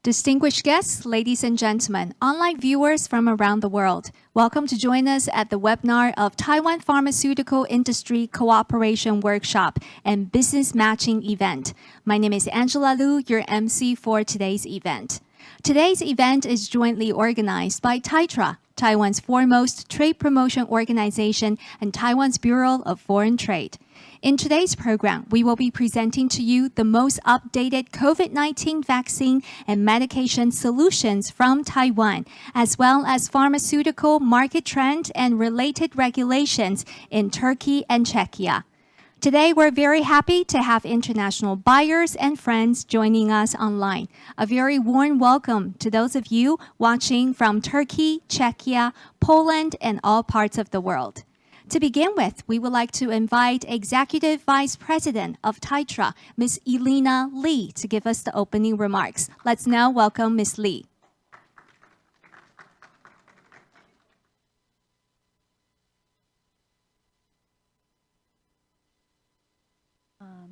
Distinguished guests, ladies and gentlemen, online viewers from around the world, welcome to join us at the webinar of Taiwan Pharmaceutical Industry Cooperation Workshop and Business Matching Event. My name is Angela Liu, your MC for today's event. Today's event is jointly organized by TAITRA, Taiwan's foremost trade promotion organization, and Taiwan's Bureau of Foreign Trade. In today's program, we will be presenting to you the most updated COVID-19 vaccine and medication solutions from Taiwan, as well as pharmaceutical market trend and related regulations in Turkey and Czechia. Today, we're very happy to have international buyers and friends joining us online. A very warm welcome to those of you watching from Turkey, Czechia, Poland, and all parts of the world. To begin with, we would like to invite Executive Vice President of TAITRA, Ms. Elena Lee, to give us the opening remarks. Let's now welcome Ms. Lee.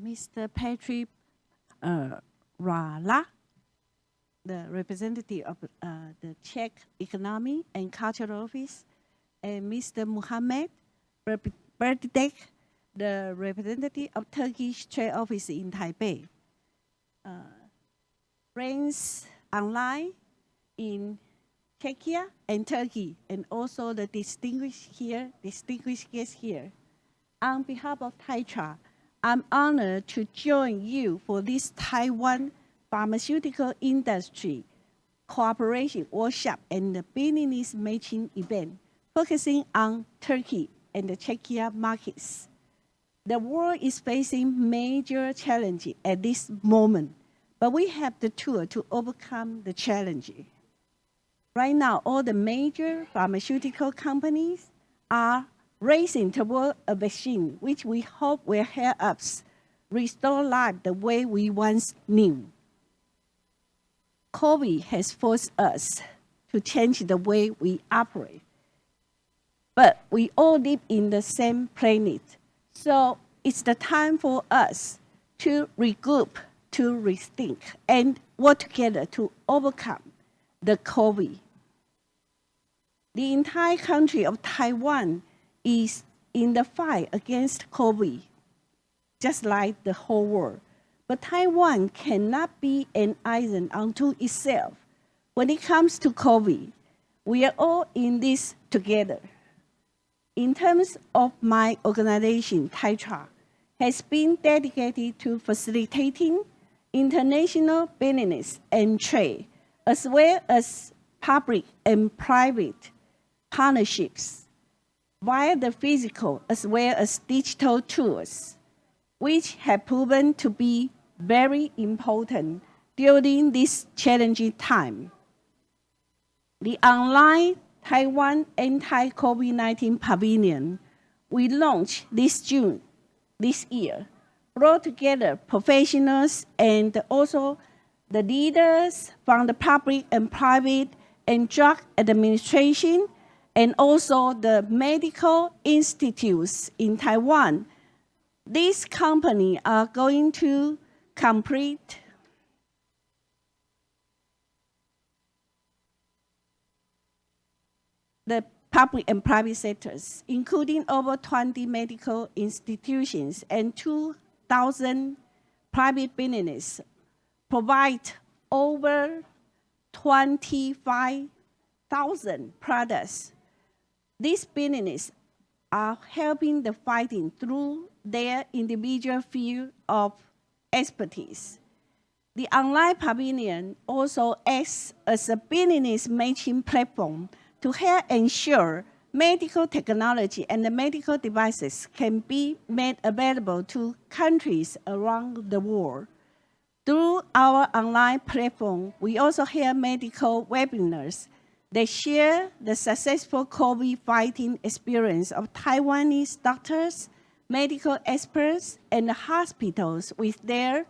Mr. Patrick Rala, the representative of the Czech Economy and Cultural Office, and Mr. Muhammad Berdek, the representative of Turkish Trade Office in Taipei. Friends online in Czechia and Turkey, and also the distinguished guests here. On behalf of TAITRA, I'm honored to join you for this Taiwan Pharmaceutical Industry Cooperation Workshop and the Business Matching Event, focusing on Turkey and the Czechia markets. The world is facing major challenges at this moment, but we have the tool to overcome the challenge. Right now, all the major pharmaceutical companies are racing toward a vaccine, which we hope will help us restore life the way we once knew. COVID has forced us to change the way we operate. But we all live in the same planet. So it's the time for us to regroup, to rethink, and work together to overcome the COVID. The entire country of Taiwan is in the fight against COVID, just like the whole world. But Taiwan cannot be an island unto itself. When it comes to COVID, we are all in this together. In terms of my organization, TAITRA has been dedicated to facilitating international business and trade, as well as public and private partnerships via the physical as well as digital tools, which have proven to be very important during this challenging time. The online Taiwan Anti-COVID-19 Pavilion we launched this June this year, brought together professionals and also the leaders from the public and private and drug administration, and also the medical institutes in Taiwan. These companies are going to complete the public and private sectors, including over 20 medical institutions and 2,000 private businesses, provide over 25,000 products. These businesses are helping the fighting through their individual field of expertise. The online pavilion also acts as a business matching platform to help ensure medical technology and the medical devices can be made available to countries around the world. Through our online platform, we also have medical webinars that share the successful COVID fighting experience of Taiwanese doctors, medical experts, and hospitals with their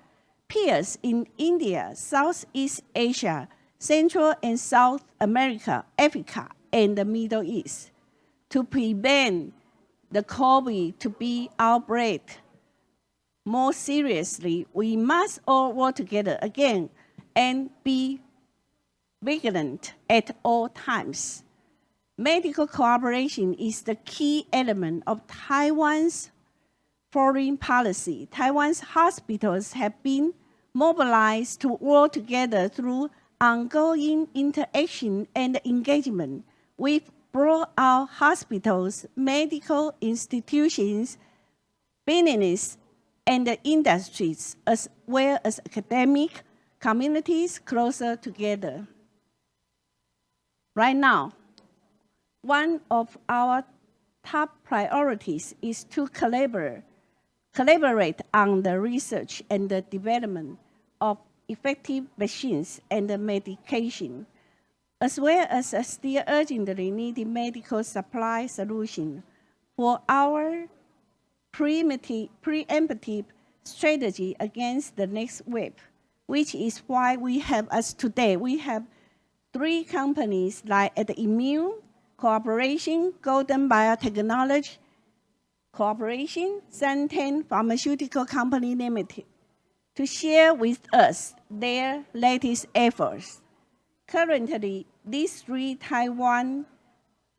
peers in India, Southeast Asia, Central and South America, Africa, and the Middle East, to prevent the COVID to be outbreak. More seriously, we must all work together again and be vigilant at all times. Medical cooperation is the key element of Taiwan's foreign policy. Taiwan's hospitals have been mobilized to work together through ongoing interaction and engagement with broad hospitals, medical institutions, business, and the industries, as well as academic communities closer together. Right now, one of our top priorities is to collaborate on the research and the development of effective vaccines and medication, as well as a still urgently needed medical supply solution for our preemptive strategy against the next wave, which is why we have, as today, we have 3 companies like the Immune Corporation, Golden Biotechnology Corporation, Ten Pharmaceutical Company Limited, to share with us their latest efforts. Currently, these 3 Taiwan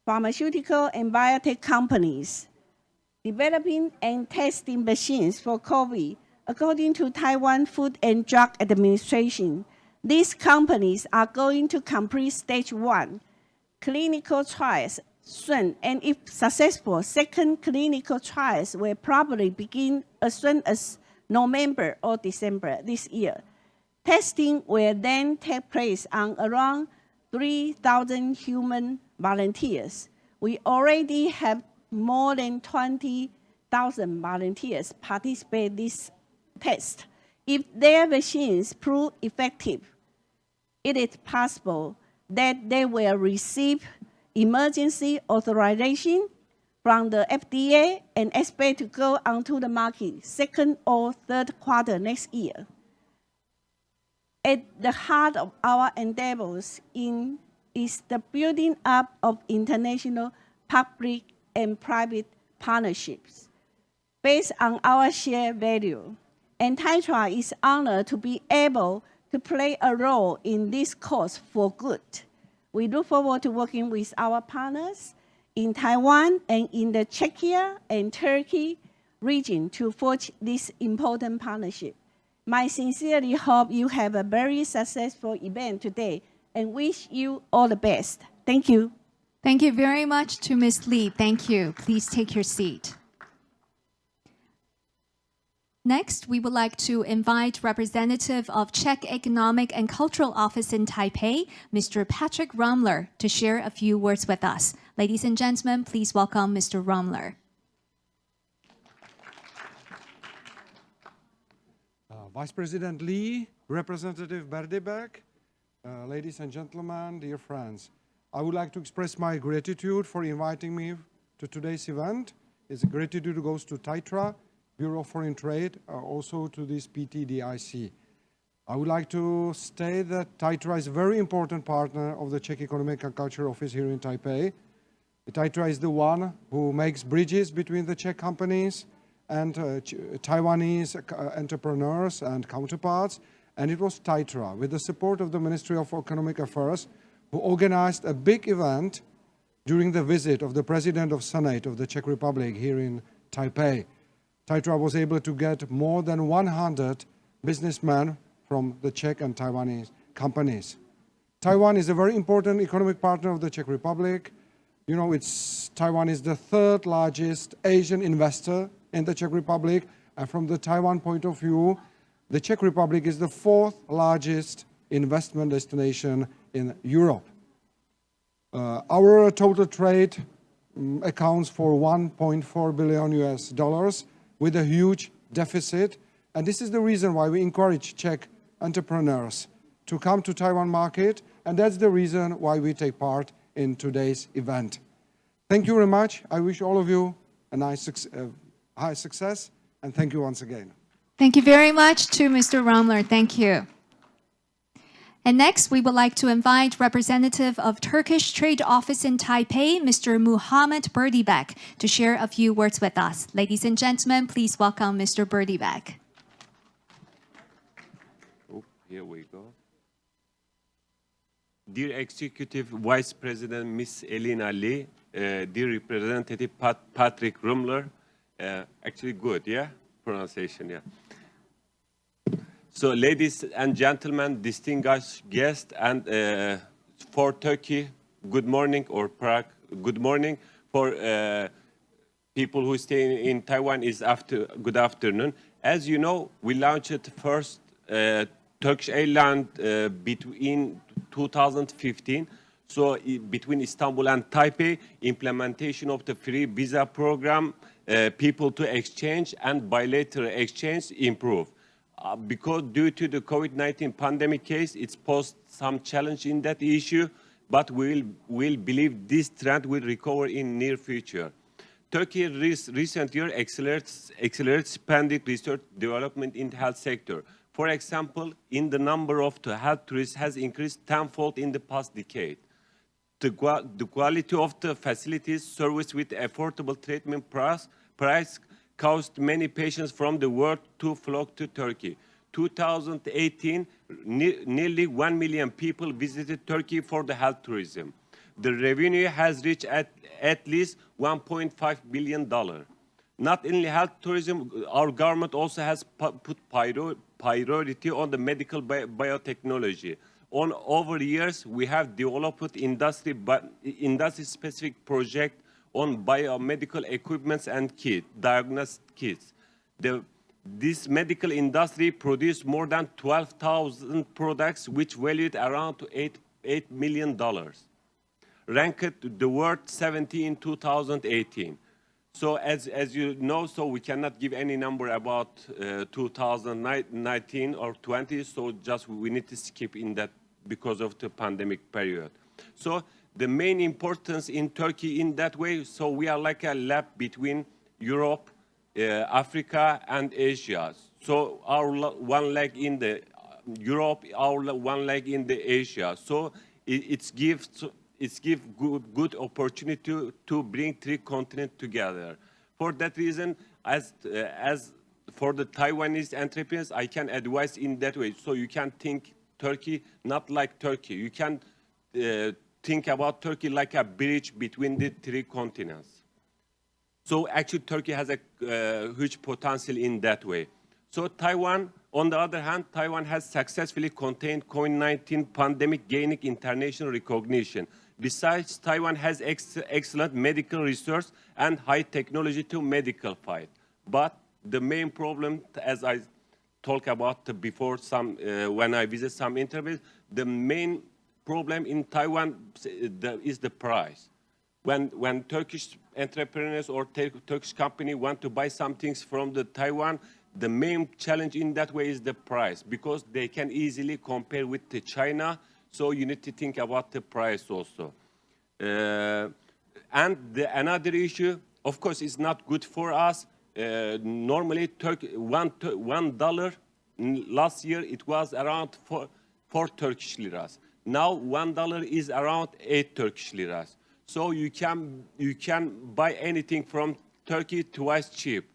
pharmaceutical and biotech companies developing and testing vaccines for COVID, according to Taiwan Food and Drug Administration. These companies are going to complete stage 1 clinical trials soon, and if successful, second clinical trials will probably begin as soon as November or December this year. Testing will then take place on around 3,000 human volunteers. We already have more than 20,000 volunteers participate in this test. If their vaccines prove effective, it is possible that they will receive emergency authorization from the FDA and expect to go onto the market second or third quarter next year. At the heart of our endeavors is the building up of international public and private partnerships based on our shared value. And Taitra is honored to be able to play a role in this cause for good. We look forward to working with our partners in Taiwan and in the Czechia and Turkey region to forge this important partnership. I sincerely hope you have a very successful event today and wish you all the best. Thank you. Thank you very much to Ms. Lee. Thank you. Please take your seat. Next, we would like to invite representative of Czech Economic and Cultural Office in Taipei, Mr. Patrick Rumler, to share a few words with us. Ladies and gentlemen, please welcome Mr. Rumler. Vice President Lee, Representative Berdebek, ladies and gentlemen, dear friends, I would like to express my gratitude for inviting me to today's event. It's a gratitude goes to Taitra, Bureau of Foreign Trade, also to this PTDIC. I would like to state that Taitra is a very important partner of the Czech Economic and Culture Office here in Taipei. Taitra is the one who makes bridges between the Czech companies and Taiwanese entrepreneurs and counterparts. And it was Taitra, with the support of the Ministry of Economic Affairs, who organized a big event during the visit of the President of Senate of the Czech Republic here in Taipei. Taitra was able to get more than 100 businessmen from the Czech and Taiwanese companies. Taiwan is a very important economic partner of the Czech Republic. You know, Taiwan is the 3rd largest Asian investor in the Czech Republic. And from the Taiwan point of view, the Czech Republic is the 4th largest investment destination in Europe. Our total trade accounts for $1.4 billion with a huge deficit. And this is the reason why we encourage Czech entrepreneurs to come to Taiwan market. And that's the reason why we take part in today's event. Thank you very much. I wish all of you a nice high success. And thank you once again. Thank you very much to Mr. Rumler. Thank you. And next, we would like to invite representative of Turkish Trade Office in Taipei, Mr. Muhammed Berdebek, to share a few words with us. Ladies and gentlemen, please welcome Mr. Berdebek. Oh, here we go. dear Executive Vice President Ms. Elena Lee, dear Representative Patrick Rumler, actually good, yeah? Pronunciation, yeah. So, ladies and gentlemen, distinguished guests, and for Turkey, good morning, or Prague, good morning. For people who stay in Taiwan, is good afternoon. As you know, we launched the first Turkish airline between 2015. So between Istanbul and Taipei, implementation of the free visa program, people to exchange and bilateral exchange improve. Because due to the COVID-19 pandemic case, it's posed some challenge in that issue, but we'll believe this trend will recover in near future. Turkey recent year accelerates spending research development in the health sector. For example, in the number of the health tourists has increased tenfold in the past decade. The quality of the facilities service with affordable treatment price caused many patients from the world to flock to Turkey. 2018, nearly 1 million people visited Turkey for the health tourism. The revenue has reached at least $1.5 billion. Not only health tourism, our government also has put priority on the medical biotechnology. Over years, we have developed industry-specific project on biomedical equipments and diagnostic kits. This medical industry produced more than 12,000 products, which valued around $8 million. Ranked the world 70 in 2018. So as you know, so we cannot give any number about 2019 or 20, so just we need to skip in that because of the pandemic period. So the main importance in Turkey in that way, so we are like a lab between Europe, Africa, and Asia. So our one leg in the Europe, our one leg in the Asia. So it gives good opportunity to bring three continents together. For that reason, as for the Taiwanese entrepreneurs, I can advise in that way. So you can think Turkey not like Turkey. You can think about Turkey like a bridge between the three continents. So actually, Turkey has a huge potential in that way. So Taiwan, on the other hand, Taiwan has successfully contained COVID-19 pandemic, gaining international recognition. Besides, Taiwan has excellent medical research and high technology to medical fight. But the main problem, as I talked about before, when I visit some interviews, the main problem in Taiwan is the price. When Turkish entrepreneurs or Turkish company want to buy some things from the Taiwan, the main challenge in that way is the price, because they can easily compare with the China. So you need to think about the price also. And another issue, of course, is not good for us. Normally, $1 last year it was around 4 Turkish liras. Now $1 is around 8 Turkish liras. So you can buy anything from Turkey twice cheap.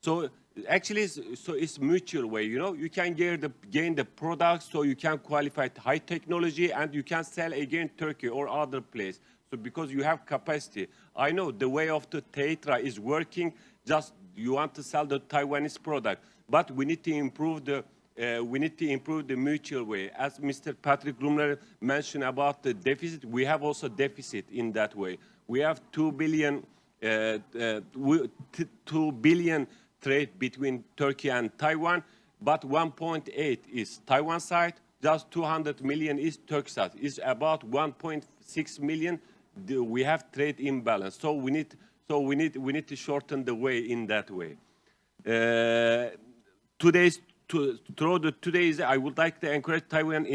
So actually, it's mutual way. You know, you can gain the products, so you can qualify high technology, and you can sell again Turkey or other place. So because you have capacity, I know the way of the Tetra is working. Just you want to sell the Taiwanese product, but we need to improve the mutual way. As Mr. Patrick Rumler mentioned about the deficit, we have also deficit in that way. We have 2 billion trade between Turkey and Taiwan, but 1.8 is Taiwan side, just 200 million is Turkey side. It's about 1.6 million. We have trade imbalance, so we need to shorten the way in that way. Today's, I would like to encourage Taiwan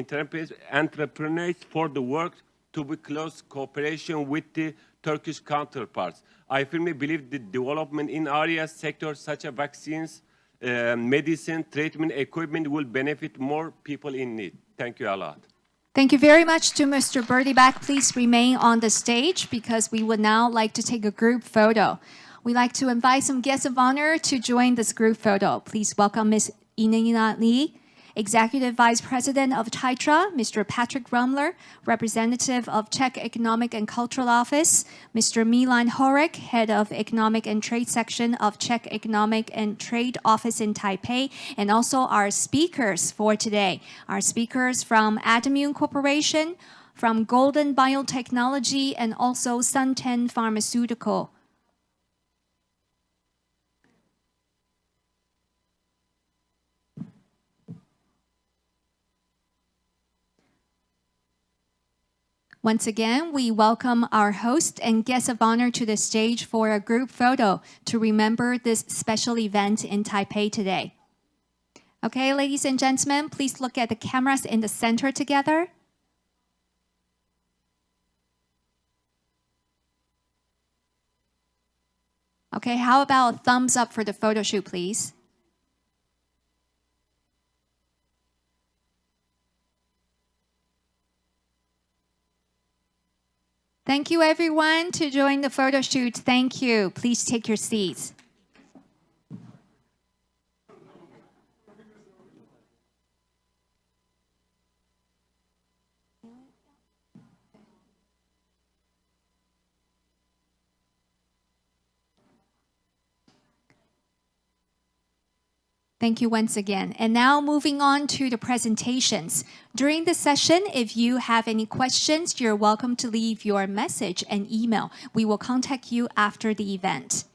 entrepreneurs for the work to be close cooperation with the Turkish counterparts. I firmly believe the development in areas, sectors such as vaccines, medicine, treatment, equipment will benefit more people in need. Thank you a lot. Thank you very much to Mr. Berdyback. Please remain on the stage because we would now like to take a group photo. We'd like to invite some guests of honor to join this group photo. Please welcome Ms. Elena Lee, Executive Vice President of Taitra, Mr. Patrick Rumler, Representative of Czech Economic and Cultural Office, Mr. Milan Horek, Head of Economic and Trade Section of Czech Economic and Trade Office in Taipei, and also our speakers for today. Our speakers from Adamune Corporation, from Golden Biotechnology, and also Ten Pharmaceutical. Once again, we welcome our host and guest of honor to the stage for a group photo to remember this special event in Taipei today. Okay, ladies and gentlemen, please look at the cameras in the center together. Okay, how about a thumbs up for the photo shoot, please? Thank you, everyone, to join the photo shoot. Thank you. Please take your seats. Thank you once again. And now moving on to the presentations. During the session, if you have any questions, you're welcome to leave your message and email. We will contact you after the event.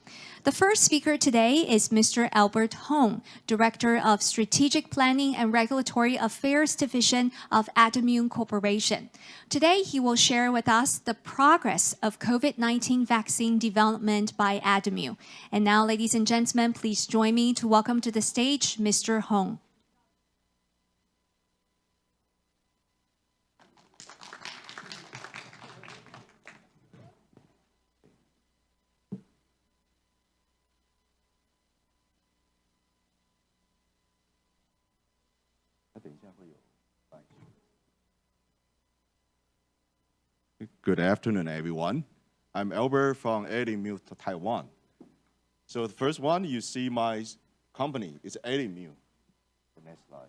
The first speaker today is Mr. Albert Hong, Director of Strategic Planning and Regulatory Affairs Division of Adamune Corporation. Today, he will share with us the progress of COVID-19 vaccine development by Adamune. And now, ladies and gentlemen, please join me to welcome to the stage Mr. Hong. Good afternoon, everyone. I'm Albert from Adamune, Taiwan. So the first one, you see my company is Adamune. The next slide.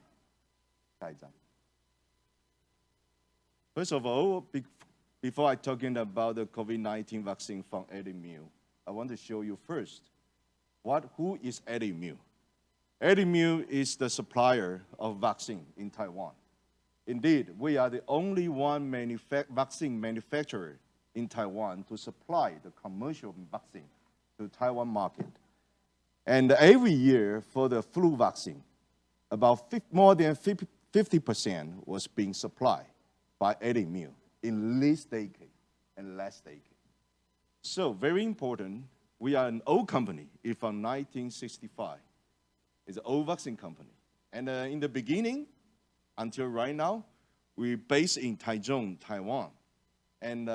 First of all, before I talking about the COVID-19 vaccine from Adamune, I want to show you first who is Adamune. Adamune is the supplier of vaccine in Taiwan. Indeed, we are the only one vaccine manufacturer in Taiwan to supply the commercial vaccine to the Taiwan market. And every year for the flu vaccine, about more than 50% was being supplied by Adamune in this decade and last decade. So very important, we are an old company. It's from 1965. It's an old vaccine company. And in the beginning, until right now, we're based in Taichung, Taiwan. And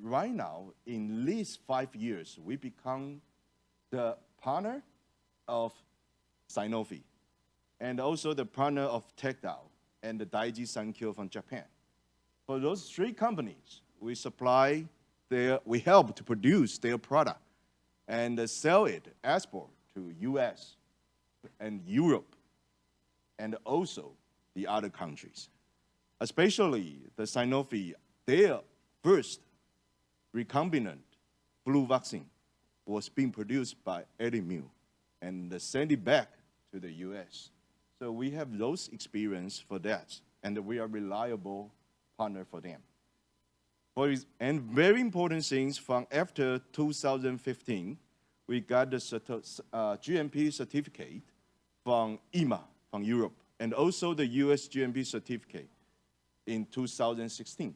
right now, in these 5 years, we become the partner of Sanofi, and also the partner of Tectal and the Daiichi Sankyo from Japan. For those three companies, we help to produce their product and sell it, export to US and Europe, and also the other countries. Especially the Sanofi, their first recombinant flu vaccine was being produced by Adamune and sent it back to the US. So we have those experience for that, and we are a reliable partner for them. And very important things, from after 2015, we got the GMP certificate from EMA, from Europe, and also the US GMP certificate in 2016.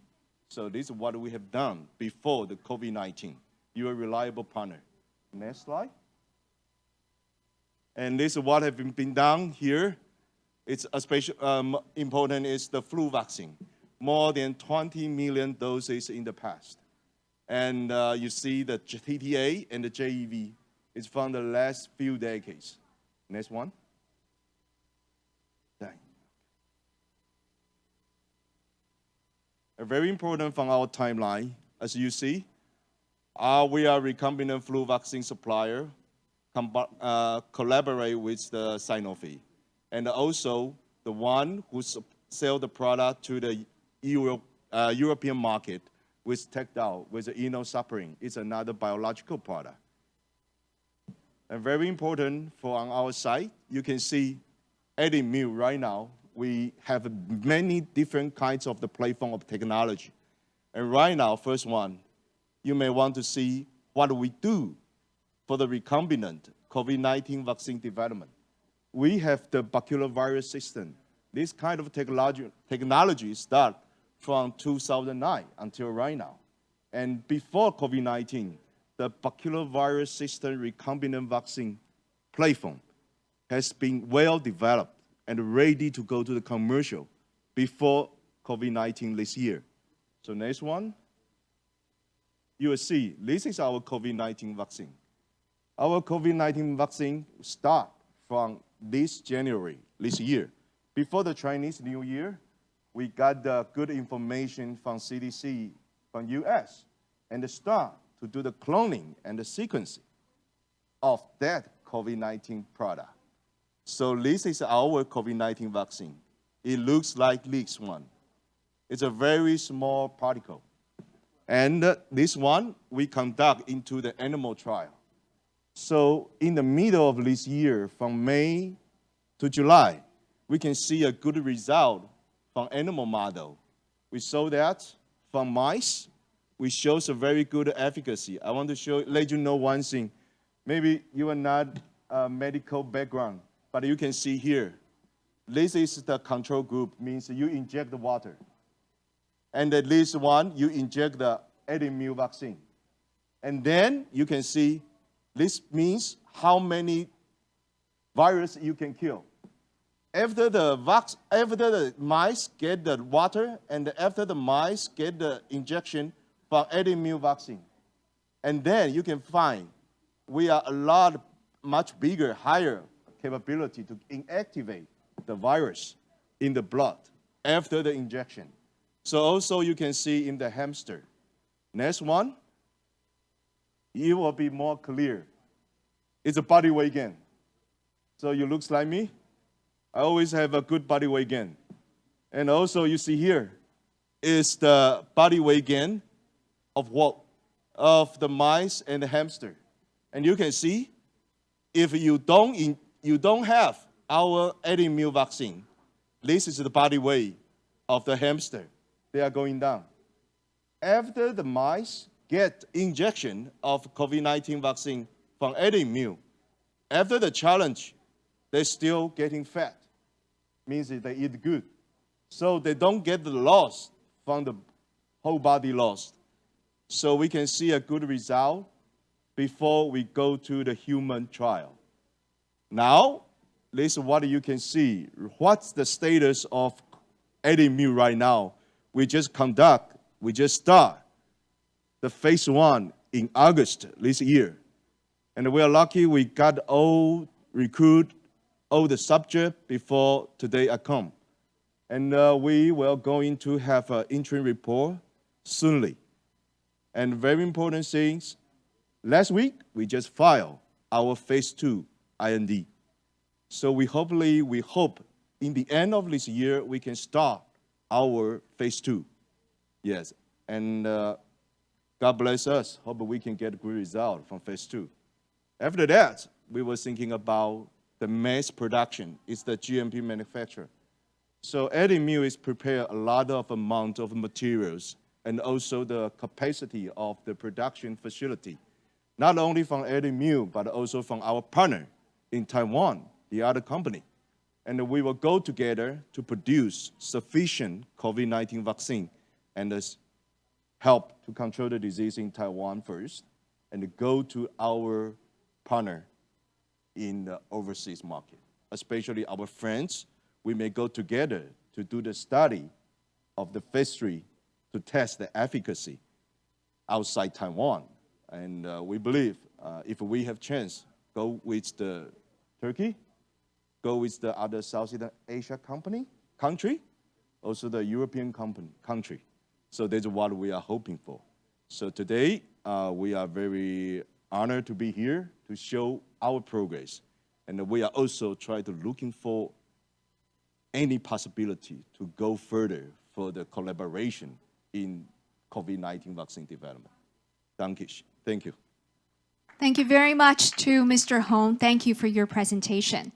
So this is what we have done before the COVID-19. You're a reliable partner. Next slide. And this is what has been done here. It's especially important is the flu vaccine. More than 20 million doses in the past. And you see the TTA and the JEV is from the last few decades. Next one. Very important from our timeline, as you see, we are a recombinant flu vaccine supplier, collaborate with the Sanofi. And also, the one who sell the product to the European market with Tectal, with the enoxaparin. It's another biological product. And very important for on our side, you can see adding meal right now, we have many different kinds of the platform of technology. And right now, first one, you may want to see what we do for the recombinant COVID-19 vaccine development. We have the baculovirus system. This kind of technology start from 2009 until right now. And before COVID-19, the baculovirus system recombinant vaccine platform has been well developed and ready to go to the commercial before COVID-19 this year. So next one, you will see this is our COVID-19 vaccine. Our COVID-19 vaccine start from this January, this year. Before the Chinese New Year, we got the good information from CDC, from US, and start to do the cloning and the sequencing of that COVID-19 product. So this is our COVID-19 vaccine. It looks like this one. It's a very small particle. And this one, we conduct into the animal trial. So in the middle of this year, from May to July, we can see a good result from animal model. We saw that from mice, we show a very good efficacy. I want to let you know one thing. Maybe you are not a medical background, but you can see here, this is the control group, means you inject the water. And at least one, you inject the mu vaccine. And then you can see, this means how many virus you can kill. After the mice get the water, and after the mice get the injection from mu vaccine, and then you can find we are much bigger, higher capability to inactivate the virus in the blood after the injection. So also you can see in the hamster. Next one, it will be more clear. It's a body weight gain. So you looks like me. I always have a good body weight gain. And also you see here is the body weight gain of what? Of the mice and the hamster. And you can see if you don't have our mu vaccine, this is the body weight of the hamster. They are going down. After the mice get injection of COVID-19 vaccine from mu, after the challenge, they're still getting fat. Means that they eat good. So they don't get the loss from the whole body loss. So we can see a good result before we go to the human trial. Now, this is what you can see. What's the status of mu right now? We just start the phase 1 in August this year. And we are lucky we got recruit all the subject before today I come. And we will going to have an interim report soonly. And very important things, last week we just filed our phase 2 IND. So we hope in the end of this year we can start our phase 2. Yes, and God bless us. Hope we can get a good result from phase 2. After that, we were thinking about the mass production. It's the GMP manufacturer. So mu is prepare a lot of amount of materials and also the capacity of the production facility, not only from mu, but also from our partner in Taiwan, the other company. And we will go together to produce sufficient COVID-19 vaccine and help to control the disease in Taiwan first, and go to our partner in the overseas market, especially our friends. We may go together to do the study of the phase 3 to test the efficacy outside Taiwan. And we believe if we have chance, go with the Turkey, go with the other Southeast Asia country, also the European country. So that's what we are hoping for. So today, we are very honored to be here to show our progress. And we are also trying to looking for any possibility to go further for the collaboration in COVID-19 vaccine development. Thank you. Thank you. Thank you very much to Mr. Hong. Thank you for your presentation.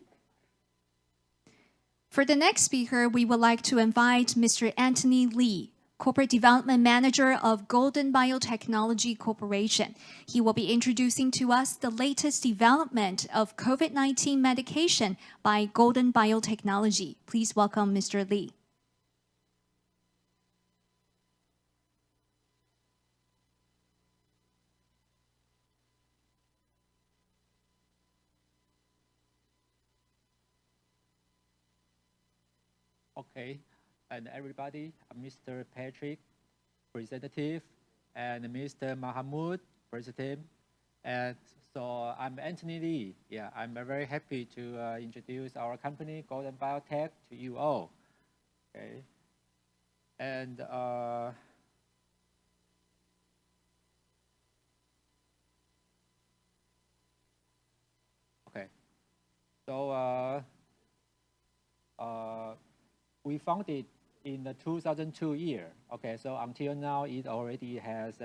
For the next speaker, we would like to invite Mr. Anthony Lee, Corporate Development Manager of Golden Biotechnology Corporation. He will be introducing to us the latest development of COVID-19 medication by Golden Biotechnology. Please welcome Mr. Lee. Okay, and everybody, Mr. Patrick, representative, and Mr. Mahmoud, president. And so I'm Anthony Lee. Yeah, I'm very happy to introduce our company, Golden Biotech, to you all. Okay, and okay, so we founded in the 2002 year. Okay, so until now it already has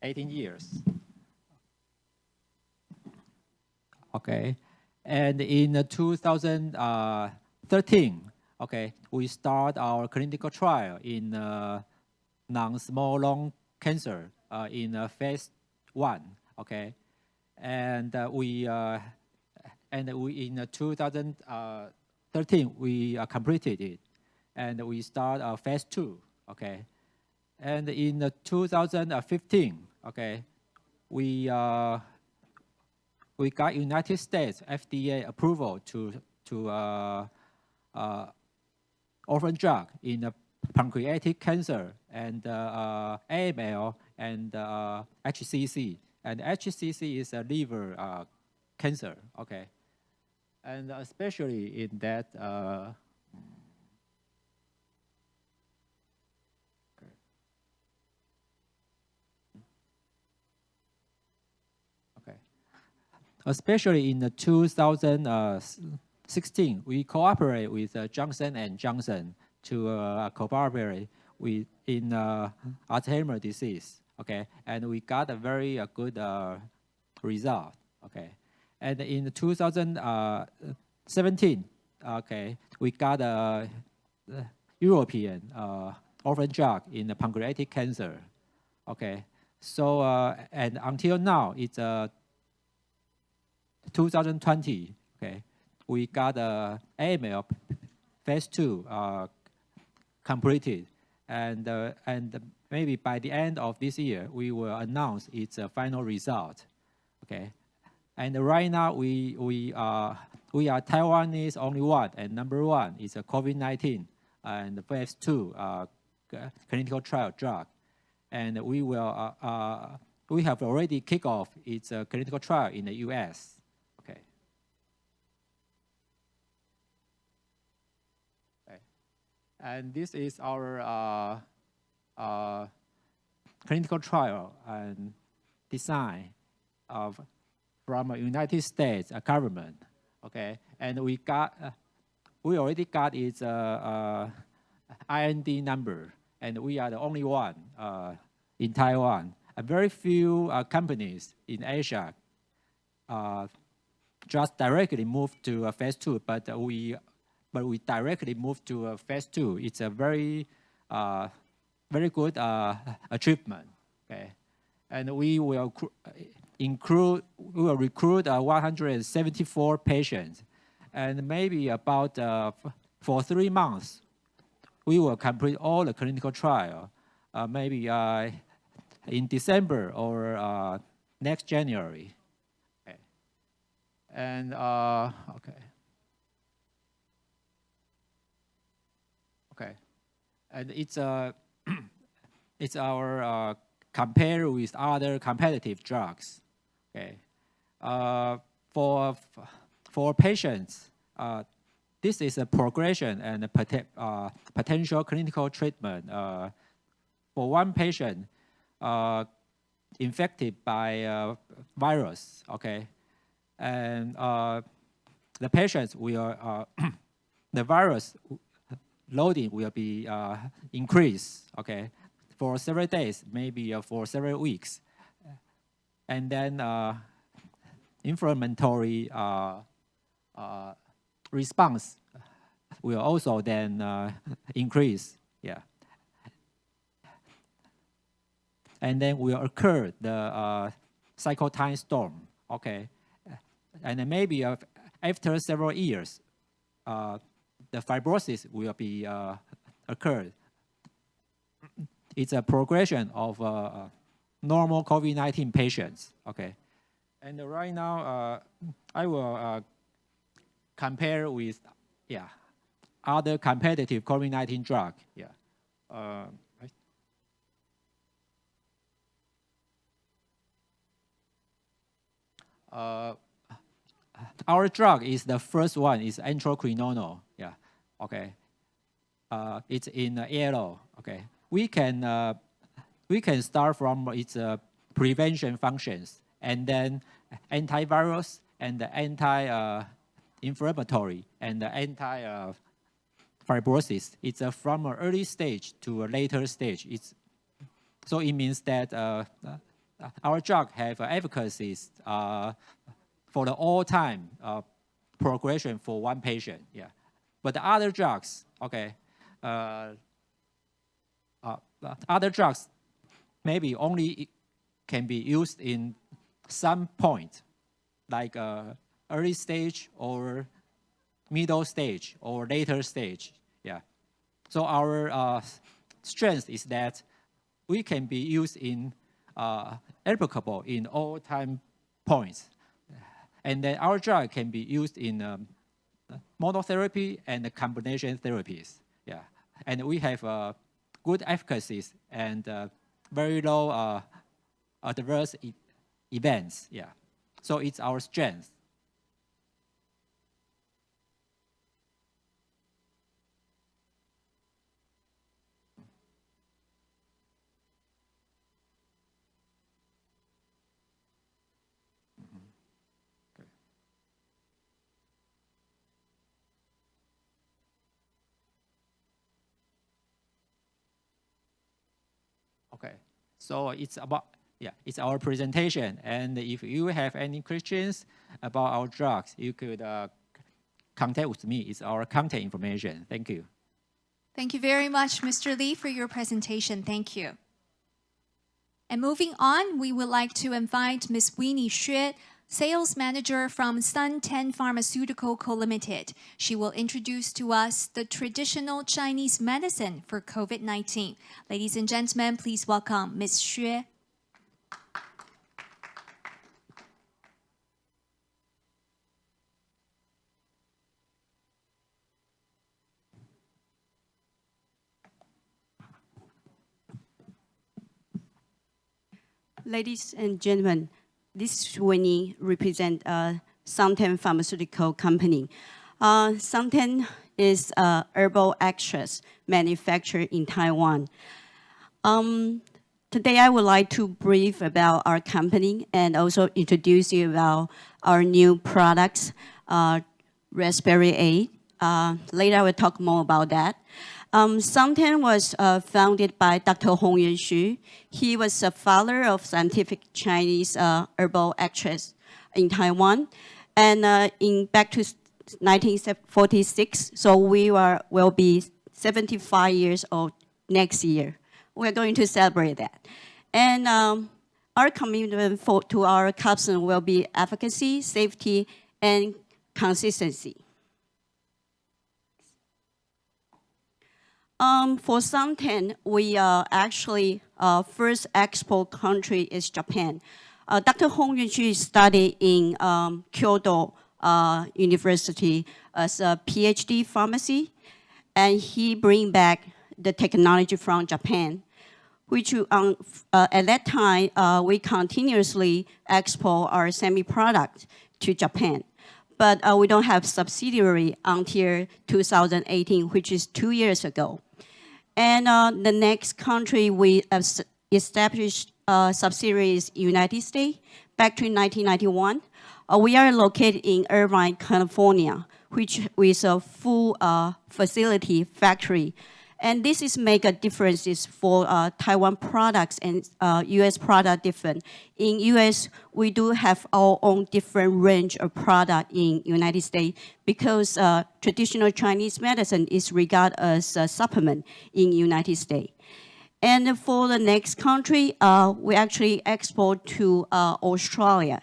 18 years. Okay, and in 2013, okay, we start our clinical trial in non-small lung cancer in phase 1. Okay, and we in 2013 we completed it. And we start phase 2, okay? And in 2015, okay, we got United States FDA approval to orphan drug in pancreatic cancer and AML and HCC. And HCC is a liver cancer, okay? And especially in that especially in 2016, we cooperate with Johnson & Johnson to cooperate with in Alzheimer's disease, okay? And we got a very good result, okay? And in 2017, okay, we got a European orphan drug in the pancreatic cancer, okay? So, and until now, it's 2020, okay, we got AML phase 2 completed, and maybe by the end of this year we will announce its final result, okay. And right now we are Taiwanese only one, and number one is a COVID-19 and phase 2 clinical trial drug, and we will we have already kicked off its clinical trial in the U.S. And this is our clinical trial and design from a United States government, okay? And we already got its IND number, and we are the only one in Taiwan. Very few companies in Asia just directly moved to phase 2, but we directly moved to phase 2. It's a very good achievement. Okay, and we will recruit 174 patients, and maybe about for 3 months, we will complete all the clinical trial. Maybe in December or next January. Okay, and okay. Okay, and it's it's our compared with other competitive drugs. Okay, for patients, this is a progression and a potential clinical treatment. For one patient infected by virus, okay, and the patients will the virus loading will be increased, okay, for several days, maybe for several weeks. And then inflammatory response will also then increase, yeah. And then will occur the cytokine storm, okay. And then maybe after several years, the fibrosis will be occurred. It's a progression of normal COVID-19 patients, okay. And right now, I will compare with, yeah, other competitive COVID-19 drug, yeah. Our drug is the first one, is endocrinolone, yeah, okay. It's in yellow, okay. We can start from its prevention functions, and then antivirus and the anti-inflammatory and the anti-fibrosis. It's from an early stage to a later stage. So it means that our drug have efficacy for the all-time progression for one patient, yeah. But the other drugs, okay, other drugs maybe only can be used in some point, like early stage or middle stage or later stage, yeah. So our strength is that we can be used in applicable in all time points. And then our drug can be used in monotherapy and combination therapies, yeah. And we have good efficacy and very low adverse events, yeah. So it's our strength. Okay, so it's about, yeah, it's our presentation. And if you have any questions about our drugs, you could contact with me. It's our contact information. Thank you. Thank you very much, Mr. Lee, for your presentation. Thank you. And moving on, we would like to invite Ms. Winnie Xue, Sales Manager from Ten Pharmaceutical Co. Limited. She will introduce to us the traditional Chinese medicine for COVID-19. Ladies and gentlemen, please welcome Ms. Xue. Ladies and gentlemen, this is Winnie, represent Ten Pharmaceutical Company. Ten is herbal extracts manufactured in Taiwan. Today I would like to brief about our company and also introduce you about our new products, Raspberry 8. Later I will talk more about that. Ten was founded by Dr. Hong Yuan-Xu. He was a father of scientific Chinese herbal extracts in Taiwan. And back to 1946, so we will be 75 years old next year. We're going to celebrate that. And our commitment to our customers will be efficacy, safety, and consistency. For Ten, we actually first export country is Japan. Dr. Hong Yuan-Xu studied in Kyoto University as a PhD pharmacy, and he bring back the technology from Japan, which at that time we continuously export our semi-product to Japan. But we don't have subsidiary until 2018, which is 2 years ago. And the next country we established subsidiary is United States back to 1991. We are located in Irvine, California, which is a full facility factory. And this is make a difference for Taiwan products and US product different. In US, we do have our own different range of product in United States because traditional Chinese medicine is regarded as a supplement in United States. And for the next country, we actually export to Australia.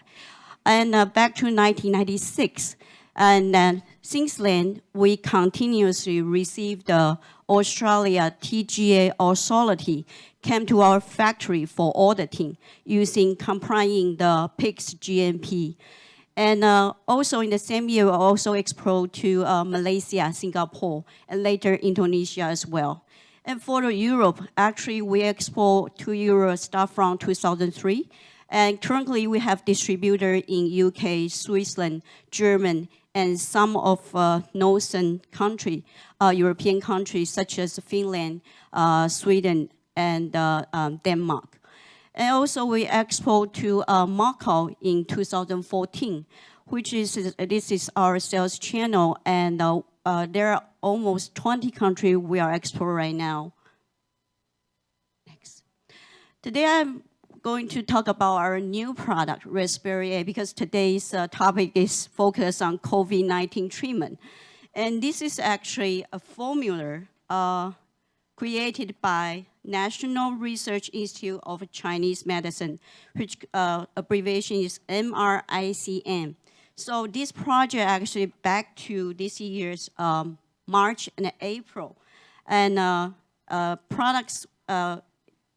And back to 1996, and since then, we continuously received the Australia TGA authority came to our factory for auditing using complying the PICS GMP. And also in the same year, we also export to Malaysia, Singapore, and later Indonesia as well. And for Europe, actually, we export to Europe start from 2003. And currently, we have distributor in UK, Switzerland, Germany, and some of northern country, European countries such as Finland, Sweden, and Denmark. And also we export to Macau in 2014, which is, this is our sales channel, and there are almost 20 countries we are exporting right now. Next. Today I'm going to talk about our new product, Respiri A, because today's topic is focused on COVID-19 treatment. And this is actually a formula created by National Research Institute of Chinese Medicine, which abbreviation is MRICM. So this project actually back to this year's March and April. And products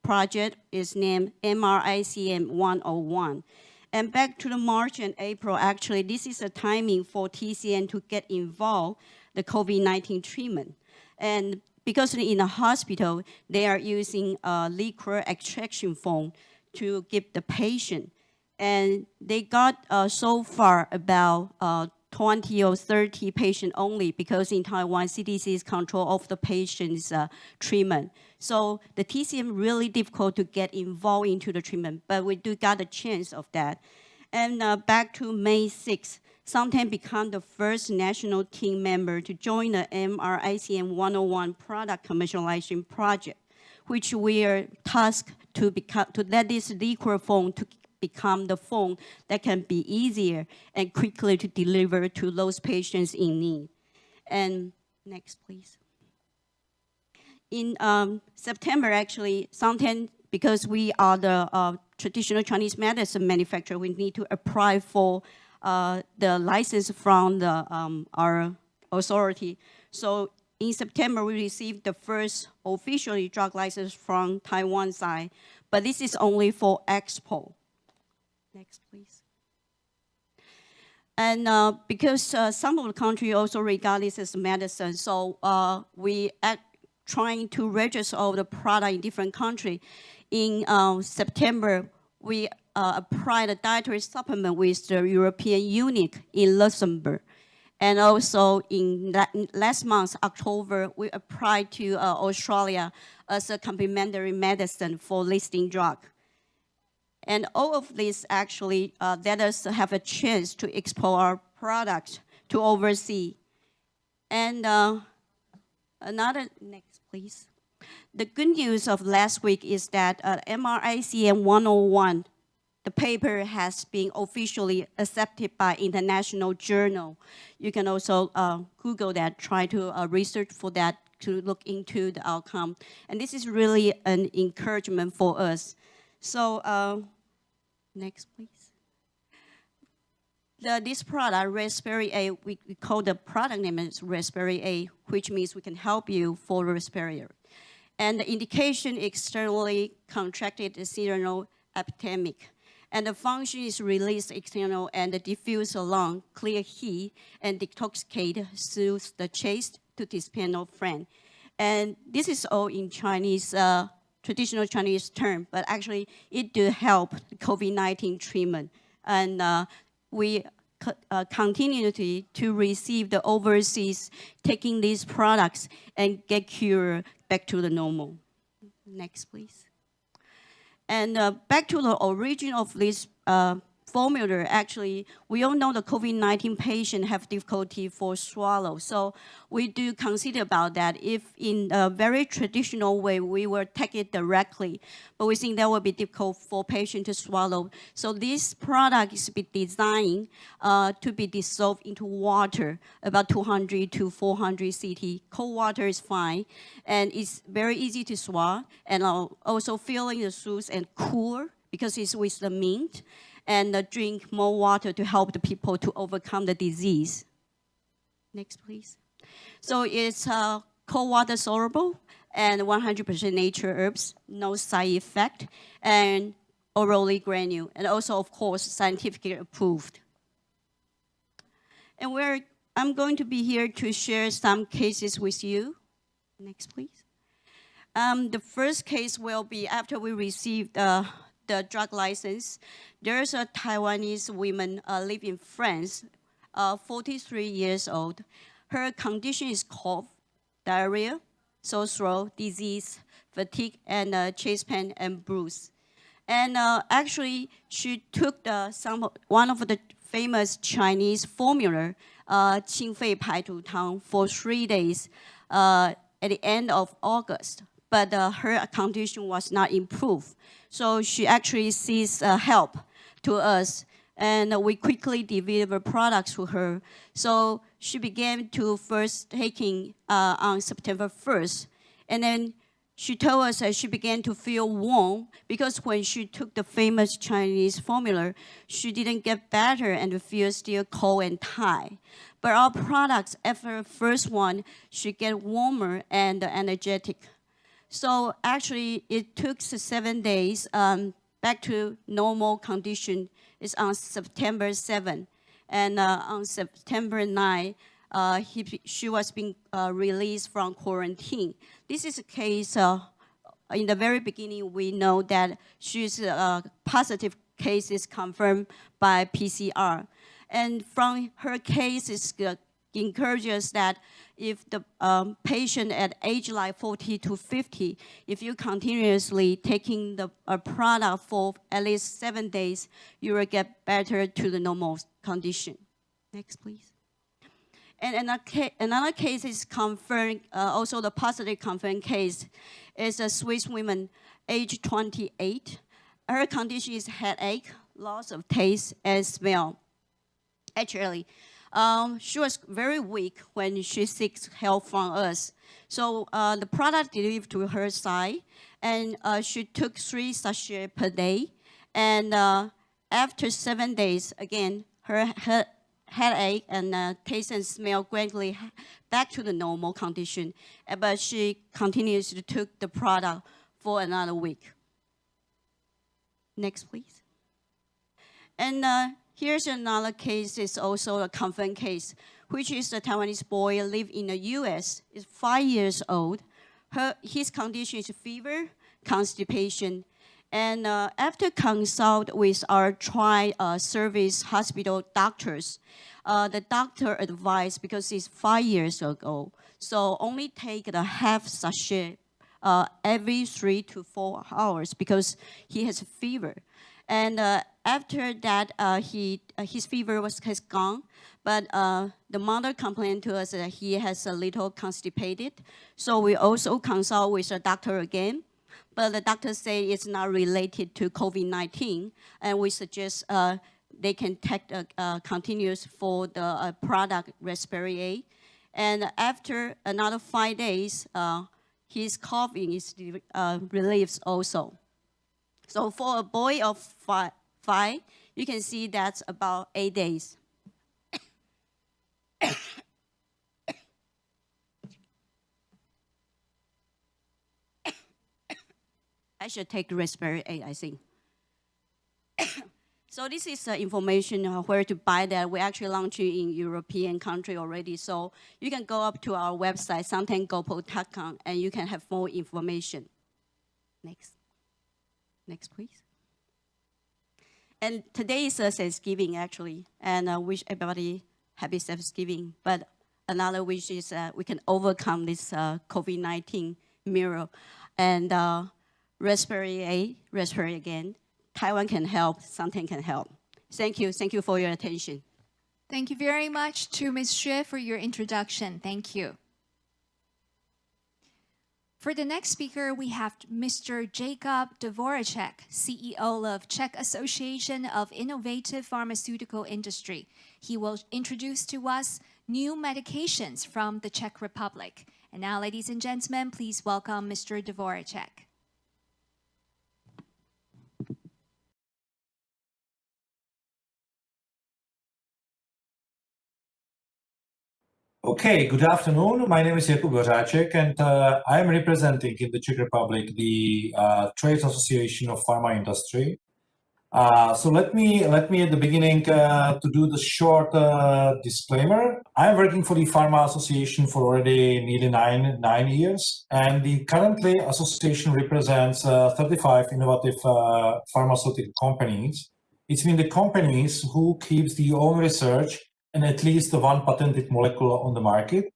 project is named MRICM 101. And back to the March and April, actually, this is a timing for TCN to get involved the COVID-19 treatment. And because in the hospital, they are using liquor extraction foam to give the patient. And they got so far about 20 or 30 patients only because in Taiwan, CDC is control of the patient's treatment. So the TCM really difficult to get involved into the treatment, but we do got a chance of that. And back to May 6th, Sangten became the first national team member to join the MRICM 101 product commercialization project, which we are tasked to let this liquid foam to become the foam that can be easier and quickly to deliver to those patients in need. And next, please. In September, actually, Sangten, because we are the traditional Chinese medicine manufacturer, we need to apply for the license from the, our authority. So in September, we received the first officially drug license from Taiwan side, but this is only for export. Next, please. And because some of the country also regard this as medicine, so we trying to register all the product in different countries. In September, we applied a dietary supplement with the European Union in Luxembourg. And also in last month, October, we applied to Australia as a complementary medicine for listing drug. And all of this actually let us have a chance to export our products to overseas. And another, next please. The good news of last week is that MRICM 101, the paper has been officially accepted by international journal. You can also Google that, try to research for that to look into the outcome. And this is really an encouragement for us. So next, please. This product, Respiri A, we call the product name is Respiri A, which means we can help you for respiratory. And the indication externally contracted seasonal epidemic. And the function is release external and diffuse along, clear heat, and detoxicate, soothe the chest to dyspnea friend. And this is all in Chinese, traditional Chinese term, but actually it do help COVID-19 treatment. And we continue to receive the overseas taking these products and get cured back to the normal. Next, please. And back to the origin of this formula, actually, we all know the COVID-19 patient have difficulty for swallow. So we do consider about that. If in a very traditional way, we will take it directly, but we think that will be difficult for patient to swallow. So this product is be designed to be dissolved into water, about 200 to 400 CT. Cold water is fine, and it's very easy to swallow, and also filling the shoes and cool because it's with the mint, and drink more water to help the people to overcome the disease. Next, please. So it's cold water soluble and 100% nature herbs, no side effect, and orally granule, and also, of course, scientifically approved. And I'm going to be here to share some cases with you. Next, please. The first case will be after we received the drug license. There's a Taiwanese woman live in France, 43 years old. Her condition is cough, diarrhea, sore throat, disease, fatigue, and chest pain and bruise. And actually, she took one of the famous Chinese formula, 清肺排毒汤, for 3 days at the end of August. But her condition was not improved. So she actually seeks help to us, and we quickly delivered products to her. So she began to first taking on September 1st, and then she told us that she began to feel warm because when she took the famous Chinese formula, she didn't get better and feel still cold and tight. But our products, after the first one, she get warmer and energetic. So actually, it took 7 days back to normal condition. It's on September 7th. And on September 9th, she was being released from quarantine. This is a case, in the very beginning, we know that she's positive case is confirmed by PCR. And from her case, it encourages that if the patient at age like 40 to 50, if you continuously taking the product for at least 7 days, you will get better to the normal condition. Next, please. And another case is confirmed, also the positive confirmed case is a Swiss woman, age 28. Her condition is headache, loss of taste and smell. Actually, she was very weak when she seeks help from us. So the product delivered to her side, and she took 3 sachets per day. And after 7 days, again, her headache and taste and smell gradually back to the normal condition. But she continues to take the product for another week. Next, please. And here's another case. It's also a confirmed case, which is a Taiwanese boy live in the U.S. Is 5 years old. His condition is fever, constipation, and after consult with our tri-service hospital doctors, the doctor advised, because it's 5 years ago, so only take the half sachet every 3 to 4 hours because he has a fever. And after that, his fever has gone, but the mother complained to us that he has a little constipated. So we also consult with the doctor again, but the doctor say it's not related to COVID-19, and we suggest they can take continuous for the product Respirate. And after another 5 days, his coughing is relieves also. So for a boy of five, you can see that's about 8 days. I should take Respirate, I think. So this is information where to buy that. We actually launched it in European country already. So you can go up to our website, santengopal.com, and you can have more information. Next. Next, please. And today is Thanksgiving, actually, and I wish everybody happy Thanksgiving. But another wish is we can overcome this COVID-19 mirror. And Respirate again. Taiwan can help, something can help. Thank you. Thank you for your attention. Thank you very much to Ms. Xue for your introduction. Thank you. For the next speaker, we have Mr. Jacob Dvoracek, CEO of Czech Association of Innovative Pharmaceutical Industry. He will introduce to us new medications from the Czech Republic. And now, ladies and gentlemen, please welcome Mr. Dvoracek. Okay, good afternoon. My name is Jakub Dvoracek, and I am representing in the Czech Republic the Trade Association of Pharma Industry. So let me at the beginning to do the short disclaimer. I am working for the Pharma Association for already nearly nine years, and the currently association represents 35 innovative pharmaceutical companies. It's mean the companies who keeps the own research and at least one patented molecule on the market.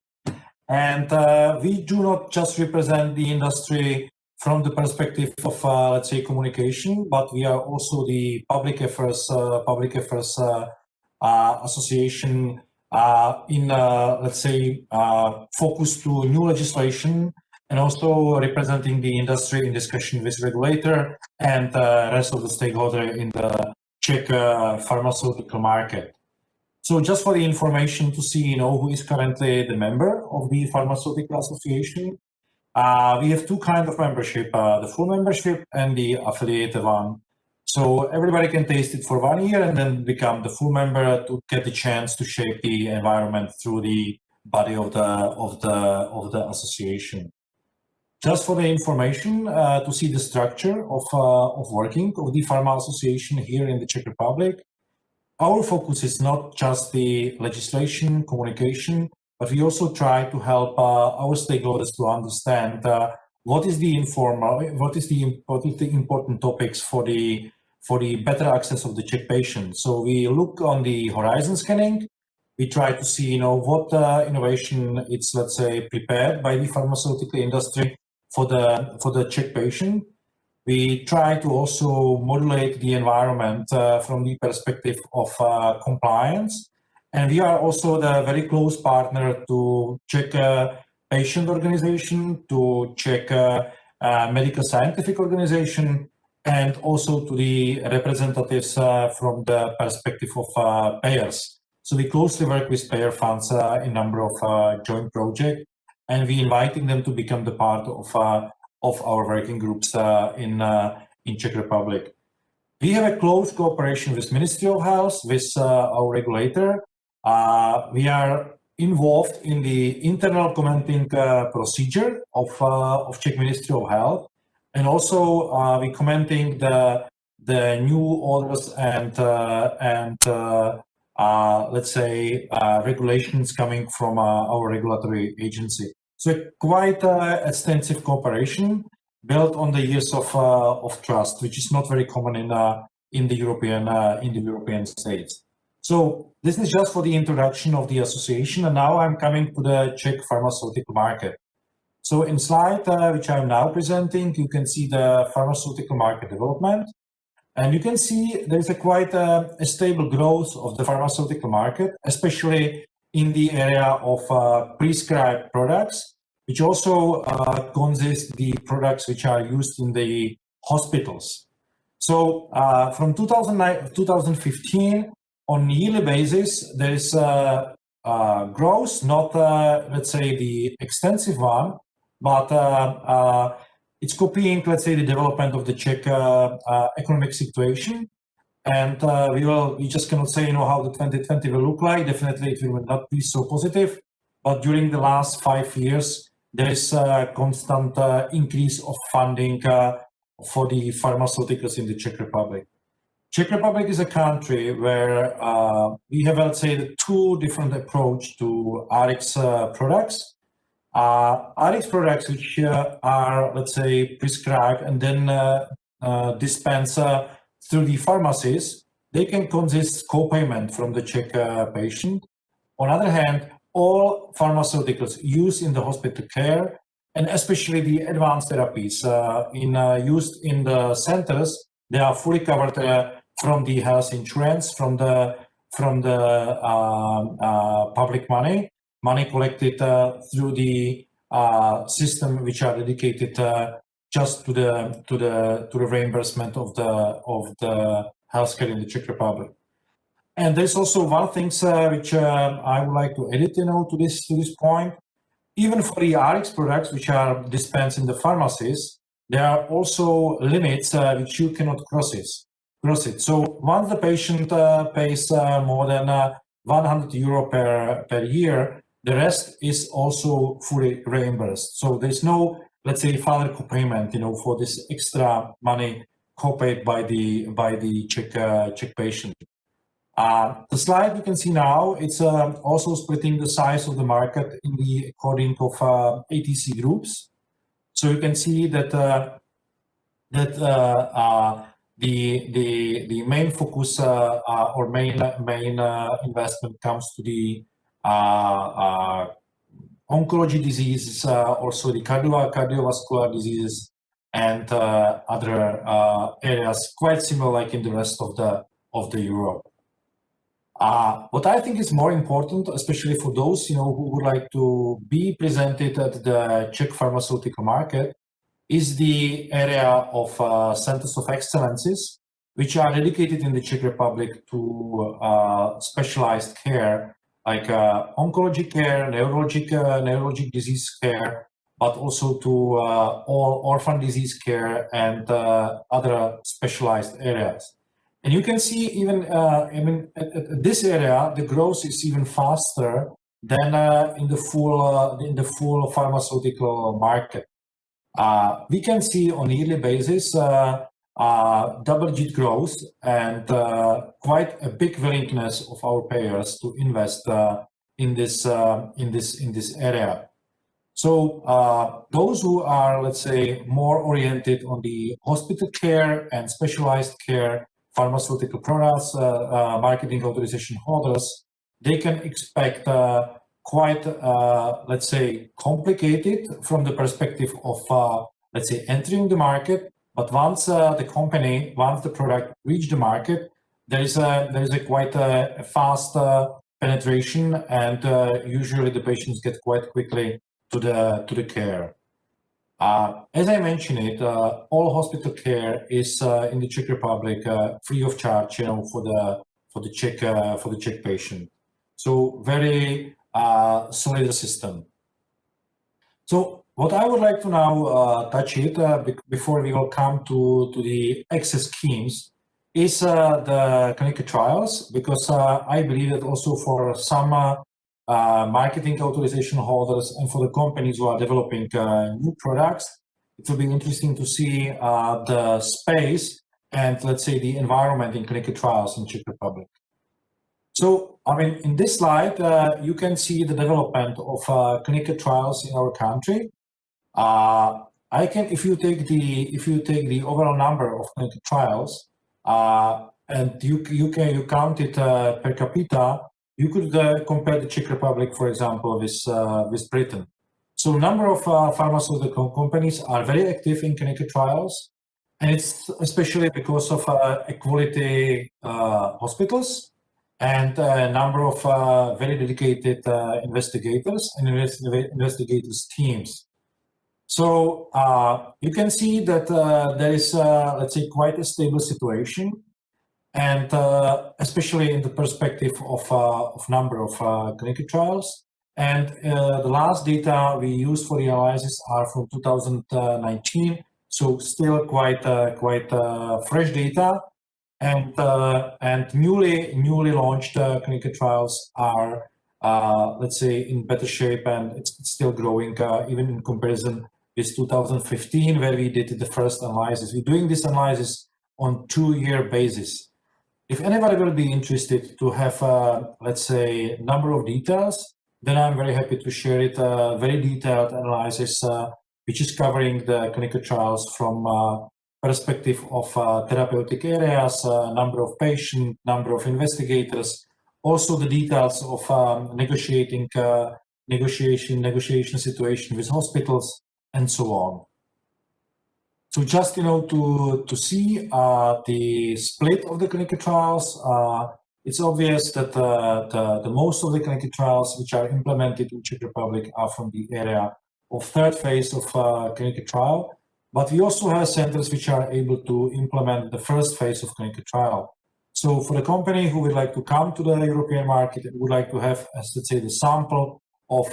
And we do not just represent the industry from the perspective of, let's say, communication, but we are also the public affairs association in, let's say, focus to new legislation, and also representing the industry in discussion with regulator and rest of the stakeholder in the Czech pharmaceutical market. So just for the information to see, who is currently the member of the Pharmaceutical Association, we have two kinds of membership, the full membership and the affiliated one. So everybody can taste it for 1 year and then become the full member to get the chance to shape the environment through the body of the association. Just for the information, to see the structure of working of the Pharma Association here in the Czech Republic. Our focus is not just the legislation, communication, but we also try to help our stakeholders to understand what is the important topics for the better access of the Czech patient. So we look on the horizon scanning. We try to see, what innovation it's, let's say, prepared by the pharmaceutical industry for the Czech patient. We try to also modulate the environment from the perspective of compliance. And we are also the very close partner to Czech patient organization, to Czech medical scientific organization, and also to the representatives from the perspective of payers. So we closely work with payer funds in a number of joint projects, and we inviting them to become the part of our working groups in Czech Republic. We have a close cooperation with Ministry of Health, with our regulator. We are involved in the internal commenting procedure of Czech Ministry of Health, and also we commenting the new orders and let's say regulations coming from our regulatory agency. So quite extensive cooperation built on the years of trust, which is not very common in the European states. So this is just for the introduction of the association, and now I'm coming to the Czech pharmaceutical market. So in slide which I'm now presenting, you can see the pharmaceutical market development, and you can see there's a quite a stable growth of the pharmaceutical market, especially in the area of prescribed products, which also consist the products which are used in the hospitals. So from 2015, on a yearly basis, there is growth, not let's say the extensive one, but it's copying, let's say, the development of the Czech economic situation. And we just cannot say, how the 2020 will look like. Definitely, it will not be so positive. But during the last 5 years, there is a constant increase of funding for the pharmaceuticals in the Czech Republic. Czech Republic is a country where we have, let's say, the two different approach to RX products. RX products which are, let's say, prescribed and then dispensed through the pharmacies, they can consist co-payment from the Czech patient. On the other hand, all pharmaceuticals used in the hospital care, and especially the advanced therapies used in the centers, they are fully covered from the health insurance, from the public money collected through the system which are dedicated just to the reimbursement of the healthcare in the Czech Republic. And there's also one thing which I would like to edit, to this point. Even for the RX products which are dispensed in the pharmacies, there are also limits which you cannot cross it. So once the patient pays more than 100 euro per year, the rest is also fully reimbursed. So there's no, let's say, further copayment, for this extra money copaid by the Czech patient. The slide you can see now, it's also splitting the size of the market in the according of ATC groups. So you can see that the main focus or main investment comes to the oncology diseases, also the cardiovascular diseases, and other areas quite similar like in the rest of the Europe. What I think is more important, especially for those who would like to be presented at the Czech pharmaceutical market, is the area of centers of excellences, which are dedicated in the Czech Republic to specialized care, like oncology care, neurologic disease care, but also to all orphan disease care and other specialized areas. And you can see even, at this area, the growth is even faster than in the full pharmaceutical market. We can see on a yearly basis double-digit growth and quite a big willingness of our payers to invest in this area. So those who are, let's say, more oriented on the hospital care and specialized care, pharmaceutical products, marketing authorization holders, they can expect quite, let's say, complicated from the perspective of, let's say, entering the market. But once the product reach the market, there is a quite a fast penetration, and usually the patients get quite quickly to the care. As I mentioned it, all hospital care is in the Czech Republic free of charge, for the Czech patient. So very solid system. So what I would like to now touch it before we will come to the access schemes is the clinical trials, because I believe that also for some marketing authorization holders and for the companies who are developing new products, it will be interesting to see the space and, let's say, the environment in clinical trials in Czech Republic. So, in this slide, you can see the development of clinical trials in our country. If you take the overall number of clinical trials, and you count it per capita, you could compare the Czech Republic, for example, with Britain. So a number of pharmaceutical companies are very active in clinical trials, and it's especially because of quality hospitals and a number of very dedicated investigators and investigators teams. So you can see that there is, let's say, quite a stable situation, and especially in the perspective of number of clinical trials. And the last data we used for the analysis are from 2019, so still quite fresh data. And newly launched clinical trials are, let's say, in better shape, and it's still growing even in comparison with 2015, where we did the first analysis. We're doing this analysis on 2-year basis. If anybody will be interested to have, let's say, number of details, then I'm very happy to share it. Very detailed analysis, which is covering the clinical trials from perspective of therapeutic areas, number of patients, number of investigators, also the details of negotiation situation with hospitals, and so on. So just to see the split of the clinical trials, it's obvious that the most of the clinical trials which are implemented in Czech Republic are from the area of third phase of clinical trial. But we also have centers which are able to implement the first phase of clinical trial. So for the company who would like to come to the European market and would like to have, let's say, the sample of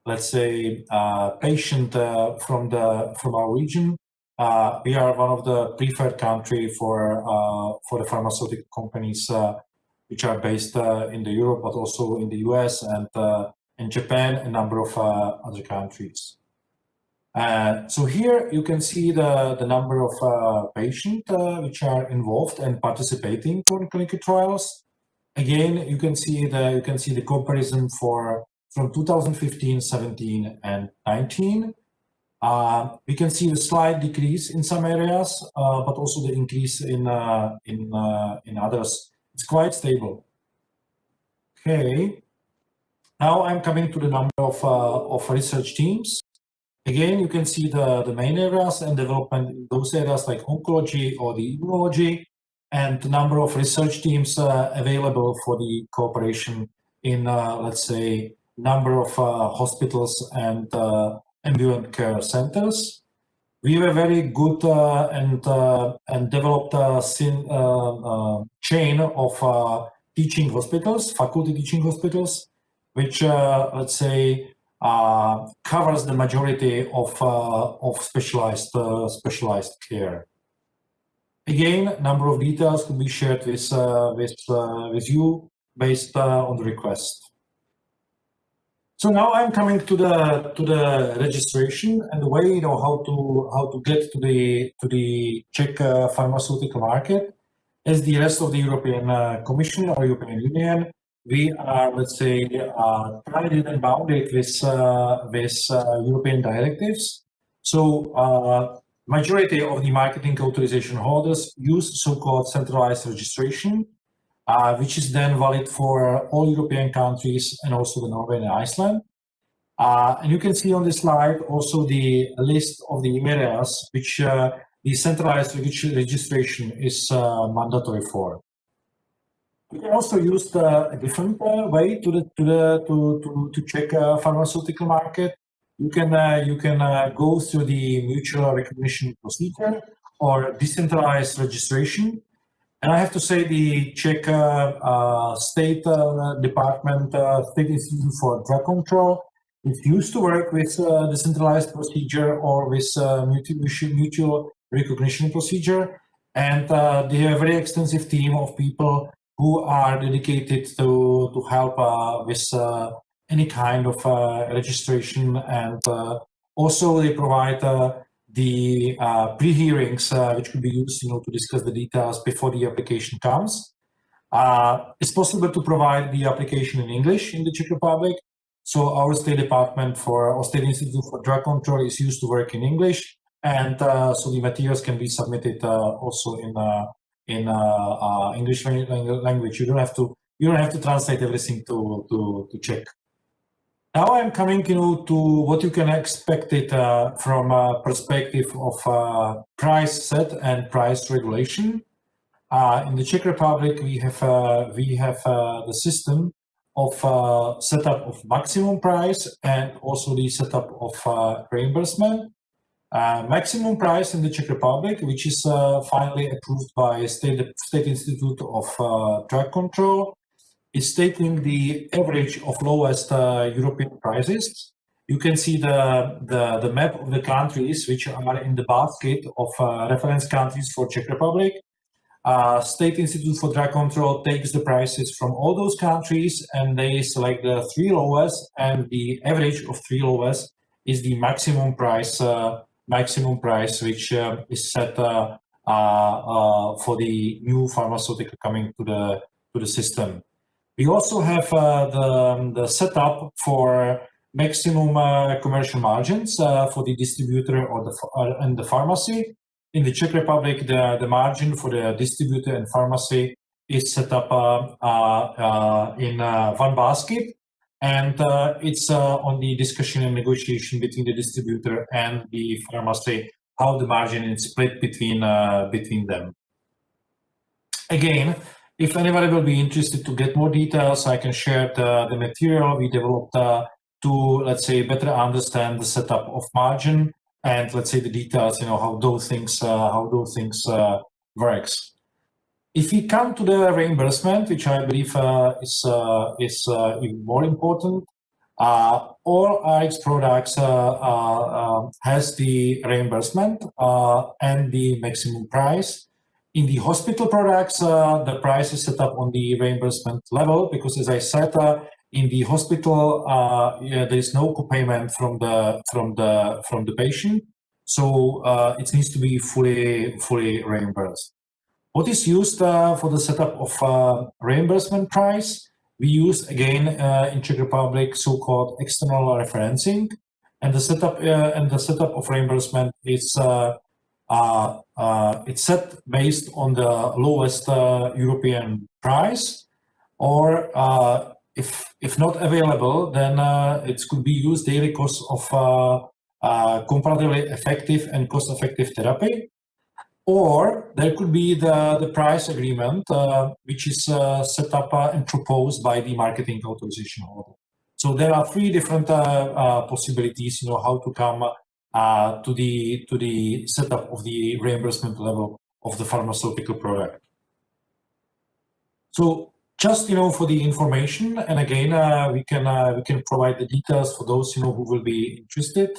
let's say, patient from our region, we are one of the preferred country for the pharmaceutical companies which are based in the Europe, but also in the US and in Japan, a number of other countries. So here you can see the number of patients which are involved and participating in clinical trials. Again, you can see the comparison from 2015, 17, and 19. We can see a slight decrease in some areas, but also the increase in others. It's quite stable. Okay. Now I'm coming to the number of research teams. Again, you can see the main areas and development in those areas like oncology or the immunology, and the number of research teams available for the cooperation in, let's say, number of hospitals and ambulatory care centers. We have a very good and developed chain of teaching hospitals, faculty teaching hospitals, which, let's say, covers the majority of specialized care. Again, number of details could be shared with you based on the request. So now I'm coming to the registration and the way how to get to the Czech pharmaceutical market. As the rest of the European Commission or European Union, we are, let's say, tied and bounded with European directives. So majority of the marketing authorization holders use so-called centralized registration, which is then valid for all European countries and also the Norway and Iceland. And you can see on this slide also the list of the areas which the centralized registration is mandatory for. We can also use a different way to check pharmaceutical market. You can go through the mutual recognition procedure or decentralized registration. And I have to say the Czech State Department, State Institute for Drug Control, it used to work with decentralized procedure or with mutual recognition procedure. And they have a very extensive team of people who are dedicated to help with any kind of registration, and also they provide the pre-hearings which could be used to discuss the details before the application comes. It's possible to provide the application in English in the Czech Republic. So our State Department or State Institute for Drug Control is used to work in English, and so the materials can be submitted also in English language. You don't have to translate everything to Czech. Now I'm coming to what you can expect it from a perspective of price set and price regulation. In the Czech Republic, we have the system of setup of maximum price and also the setup of reimbursement. Maximum price in the Czech Republic, which is finally approved by State Institute of Drug Control, is stating the average of lowest European prices. You can see the map of the countries which are in the basket of reference countries for Czech Republic. State Institute for Drug Control takes the prices from all those countries and they select the three lowest, and the average of three lowest is the maximum price which is set for the new pharmaceutical coming to the system. We also have the setup for maximum commercial margins for the distributor and the pharmacy. In the Czech Republic, the margin for the distributor and pharmacy is set up in one basket, and it's on the discussion and negotiation between the distributor and the pharmacy how the margin is split between them. Again, if anybody will be interested to get more details, I can share the material we developed to, let's say, better understand the setup of margin and, let's say, the details, how those things works. If we come to the reimbursement, which I believe is even more important, all RX products has the reimbursement and the maximum price. In the hospital products, the price is set up on the reimbursement level because, as I said, in the hospital there is no co-payment from the patient, so it needs to be fully reimbursed. What is used for the setup of reimbursement price? We use again in Czech Republic so-called external referencing, and the setup of reimbursement is it's set based on the lowest European price, or if not available, then it could be used daily cost of comparatively effective and cost-effective therapy. Or there could be the price agreement, which is set up and proposed by the marketing authorization holder. So there are three different possibilities, how to come to the setup of the reimbursement level of the pharmaceutical product. So just for the information, and again we can provide the details for those who will be interested.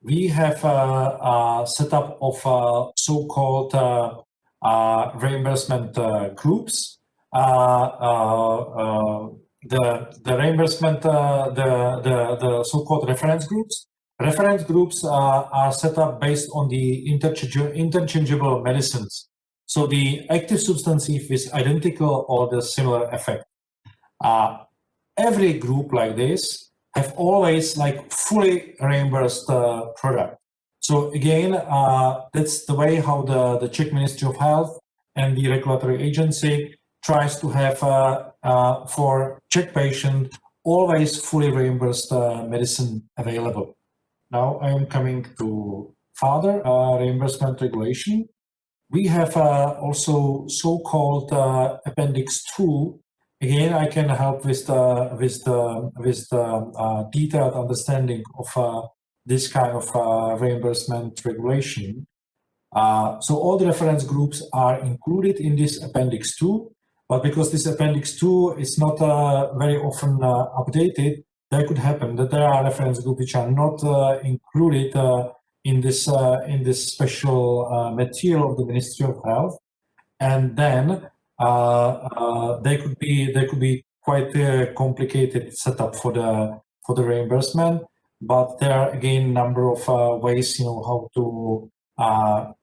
We have a setup of so-called reimbursement groups. The reimbursement, the so-called reference groups. Reference groups are set up based on the interchangeable medicines. So the active substance, if is identical or the similar effect. Every group like this have always like fully reimbursed product. So again, that's the way how the Czech Ministry of Health and the regulatory agency tries to have for Czech patient always fully reimbursed medicine available. Now I am coming to further reimbursement regulation. We have also so-called Appendix 2. Again, I can help with the detailed understanding of this kind of reimbursement regulation. So all the reference groups are included in this Appendix 2, but because this Appendix 2 is not very often updated, there could happen that there are reference groups which are not included in this special material of the Ministry of Health, and then they could be quite a complicated setup for the reimbursement. But there are again number of ways how to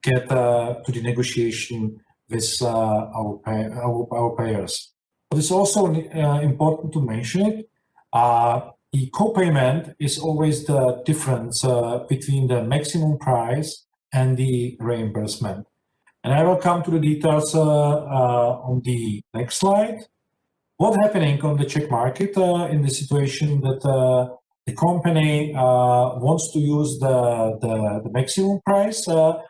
get to the negotiation with our payers. But it's also important to mention it. The co-payment is always the difference between the maximum price and the reimbursement. And I will come to the details on the next slide. What's happening on the Czech market in the situation that the company wants to use the maximum price for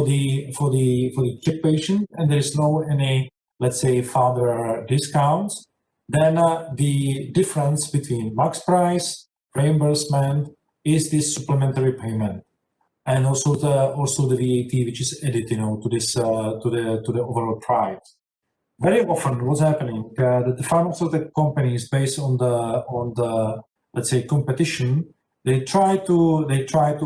the Czech patient, and there is no any, let's say, further discounts. Then the difference between max price, reimbursement is this supplementary payment, and also the VAT, which is added, to this to the overall price. Very often, what's happening that the pharmaceutical companies, based on the let's say competition, they try to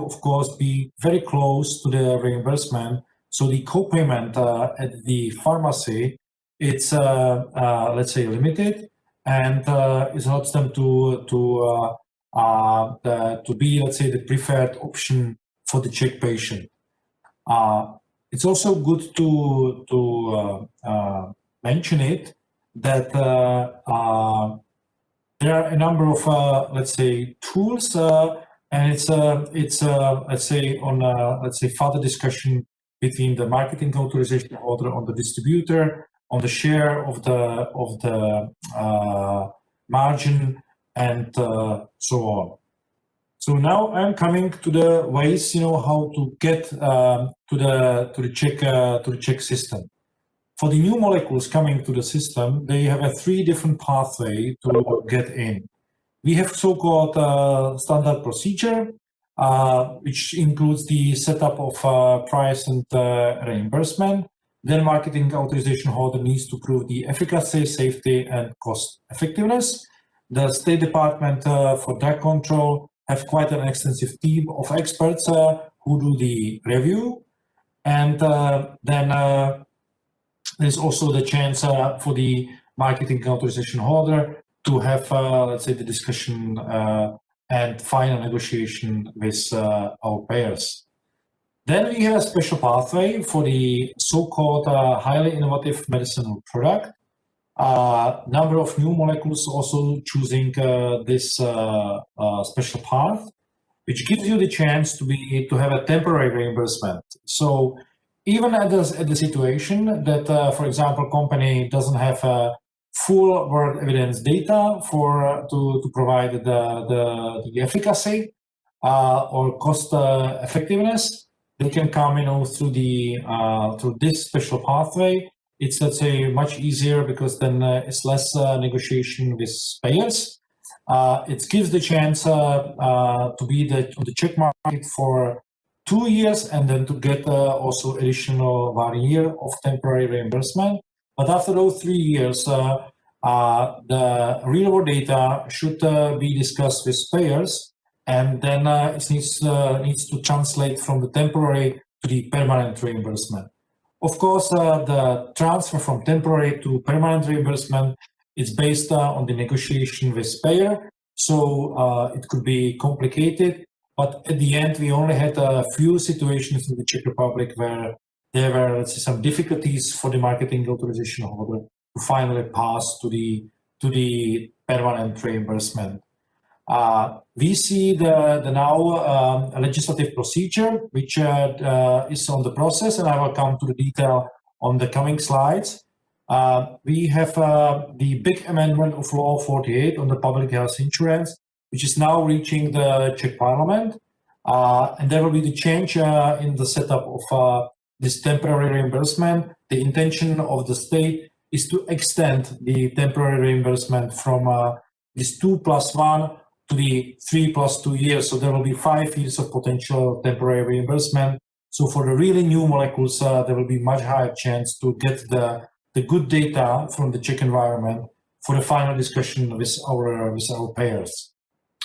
of course be very close to the reimbursement. So the co-payment at the pharmacy, it's let's say limited, and it helps them to be, let's say, the preferred option for the Czech patient. It's also good to mention it that there are a number of let's say tools, and it's let's say on let's say further discussion between the marketing authorization holder, on the distributor, on the share of the margin, and so on. So now I'm coming to the ways, how to get to the Czech system. For the new molecules coming to the system, they have a 3 different pathways to get in. We have so-called standard procedure, which includes the setup of price and reimbursement. Then marketing authorization holder needs to prove the efficacy, safety, and cost effectiveness. The State Department for Drug Control have quite an extensive team of experts who do the review. And then there's also the chance for the marketing authorization holder to have, let's say, the discussion and final negotiation with our payers. Then we have a special pathway for the so-called highly innovative medicinal product. Number of new molecules also choosing this special path, which gives you the chance to have a temporary reimbursement. So even at the situation that, for example, company doesn't have full world evidence data to provide the efficacy or cost effectiveness, they can come, through this special pathway. It's, let's say, much easier because then it's less negotiation with payers. It gives the chance to be on the Czech market for 2 years and then to get also additional 1 year of temporary reimbursement. But after those 3 years, the real world data should be discussed with payers, and then it needs to translate from the temporary to the permanent reimbursement. Of course, the transfer from temporary to permanent reimbursement is based on the negotiation with payer, so it could be complicated. But at the end, we only had a few situations in the Czech Republic where there were, let's say, some difficulties for the marketing authorization holder to finally pass to the permanent reimbursement. We see the now legislative procedure, which is on the process, and I will come to the detail on the coming slides. We have the big amendment of Law 48 on the public health insurance, which is now reaching the Czech Parliament. And there will be the change in the setup of this temporary reimbursement. The intention of the state is to extend the temporary reimbursement from this 2+1 to the 3+2 years. So there will be 5 years of potential temporary reimbursement. So for the really new molecules, there will be much higher chance to get the good data from the Czech environment for the final discussion with our payers.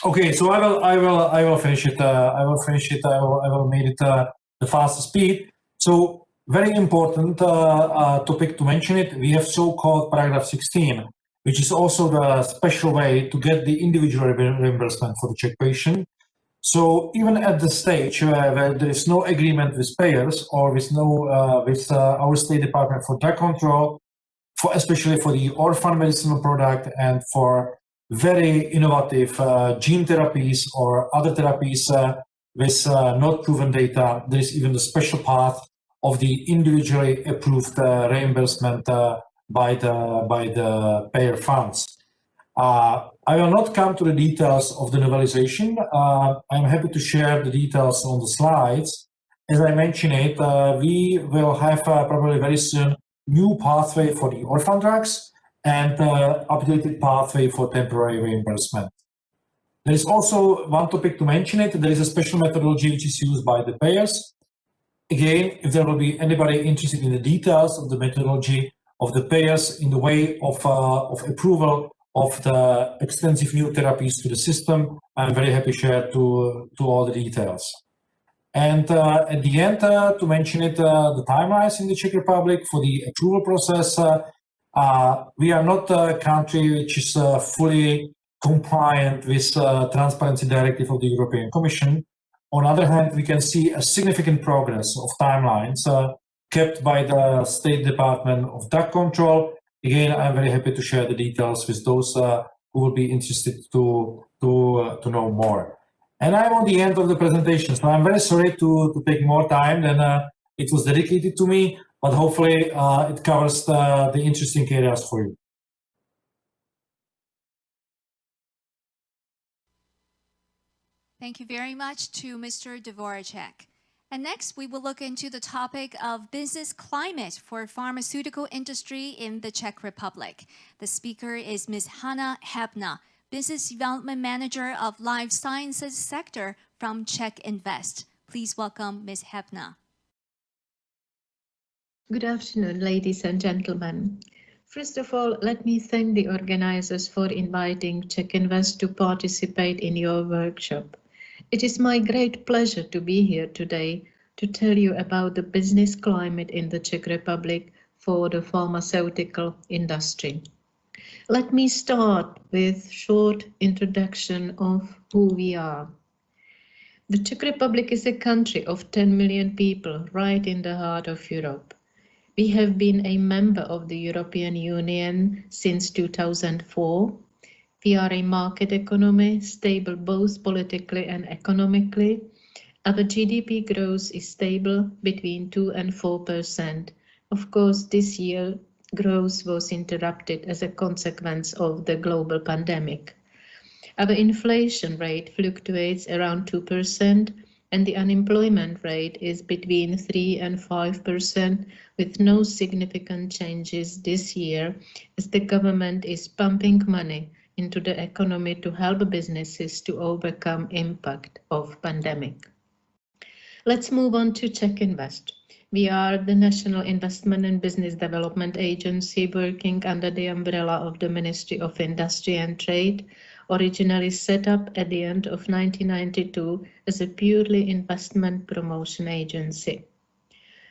Okay, so I will finish it. I will make it the fastest speed. So very important topic to mention it. We have so-called paragraph 16, which is also the special way to get the individual reimbursement for the Czech patient. So even at the stage where there is no agreement with payers or with our State Department for Drug Control, especially for the orphan medicinal product and for very innovative gene therapies or other therapies with not proven data, there is even the special path of the individually approved reimbursement by the payer funds. I will not come to the details of the novelization. I'm happy to share the details on the slides. As I mentioned it, we will have probably very soon new pathway for the orphan drugs and updated pathway for temporary reimbursement. There is also one topic to mention it. There is a special methodology which is used by the payers. Again, if there will be anybody interested in the details of the methodology of the payers in the way of approval of the extensive new therapies to the system, I'm very happy to share to all the details. And at the end, to mention it, the timelines in the Czech Republic for the approval process. We are not a country which is fully compliant with Transparency Directive of the European Commission. On the other hand, we can see a significant progress of timelines kept by the State Department of Drug Control. Again, I'm very happy to share the details with those who will be interested to know more. And I'm on the end of the presentation, so I'm very sorry to take more time than it was dedicated to me, but hopefully it covers the interesting areas for you. Thank you very much to Mr. Dvoracek. And next, we will look into the topic of business climate for pharmaceutical industry in the Czech Republic. The speaker is Ms. Hanna Hebna, Business Development Manager of Life Sciences Sector from Czech Invest. Please welcome Ms. Hebna. Good afternoon, ladies and gentlemen. First of all, let me thank the organizers for inviting Czech Invest to participate in your workshop. It is my great pleasure to be here today to tell you about the business climate in the Czech Republic for the pharmaceutical industry. Let me start with a short introduction of who we are. The Czech Republic is a country of 10 million people right in the heart of Europe. We have been a member of the European Union since 2004. We are a market economy, stable both politically and economically. Our GDP growth is stable between 2 and 4%. Of course, this year growth was interrupted as a consequence of the global pandemic. Our inflation rate fluctuates around 2%, and the unemployment rate is between 3 and 5%, with no significant changes this year, as the government is pumping money into the economy to help businesses to overcome impact of pandemic. Let's move on to Czech Invest. We are the National Investment and Business Development Agency working under the umbrella of the Ministry of Industry and Trade, originally set up at the end of 1992 as a purely investment promotion agency.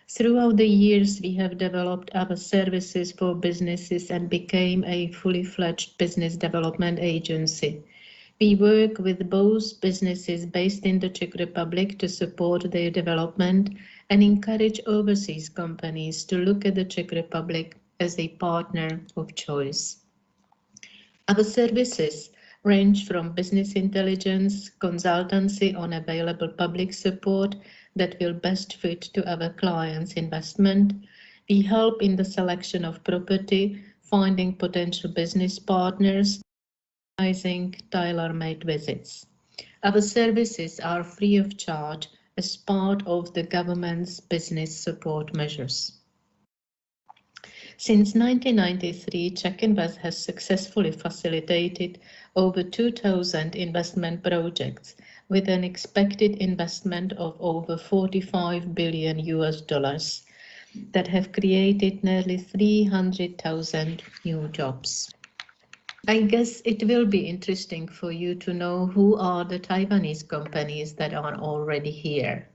Throughout the years, we have developed our services for businesses and became a fully fledged business development agency. We work with both businesses based in the Czech Republic to support their development and encourage overseas companies to look at the Czech Republic as a partner of choice. Our services range from business intelligence, consultancy on available public support that will best fit to our clients' investment. We help in the selection of property, finding potential business partners, organizing tailor-made visits. Our services are free of charge as part of the government's business support measures. Since 1993, Czech Invest has successfully facilitated over 2,000 investment projects with an expected investment of over $45 billion that have created nearly 300,000 new jobs. I guess it will be interesting for you to know who are the Taiwanese companies that are already here.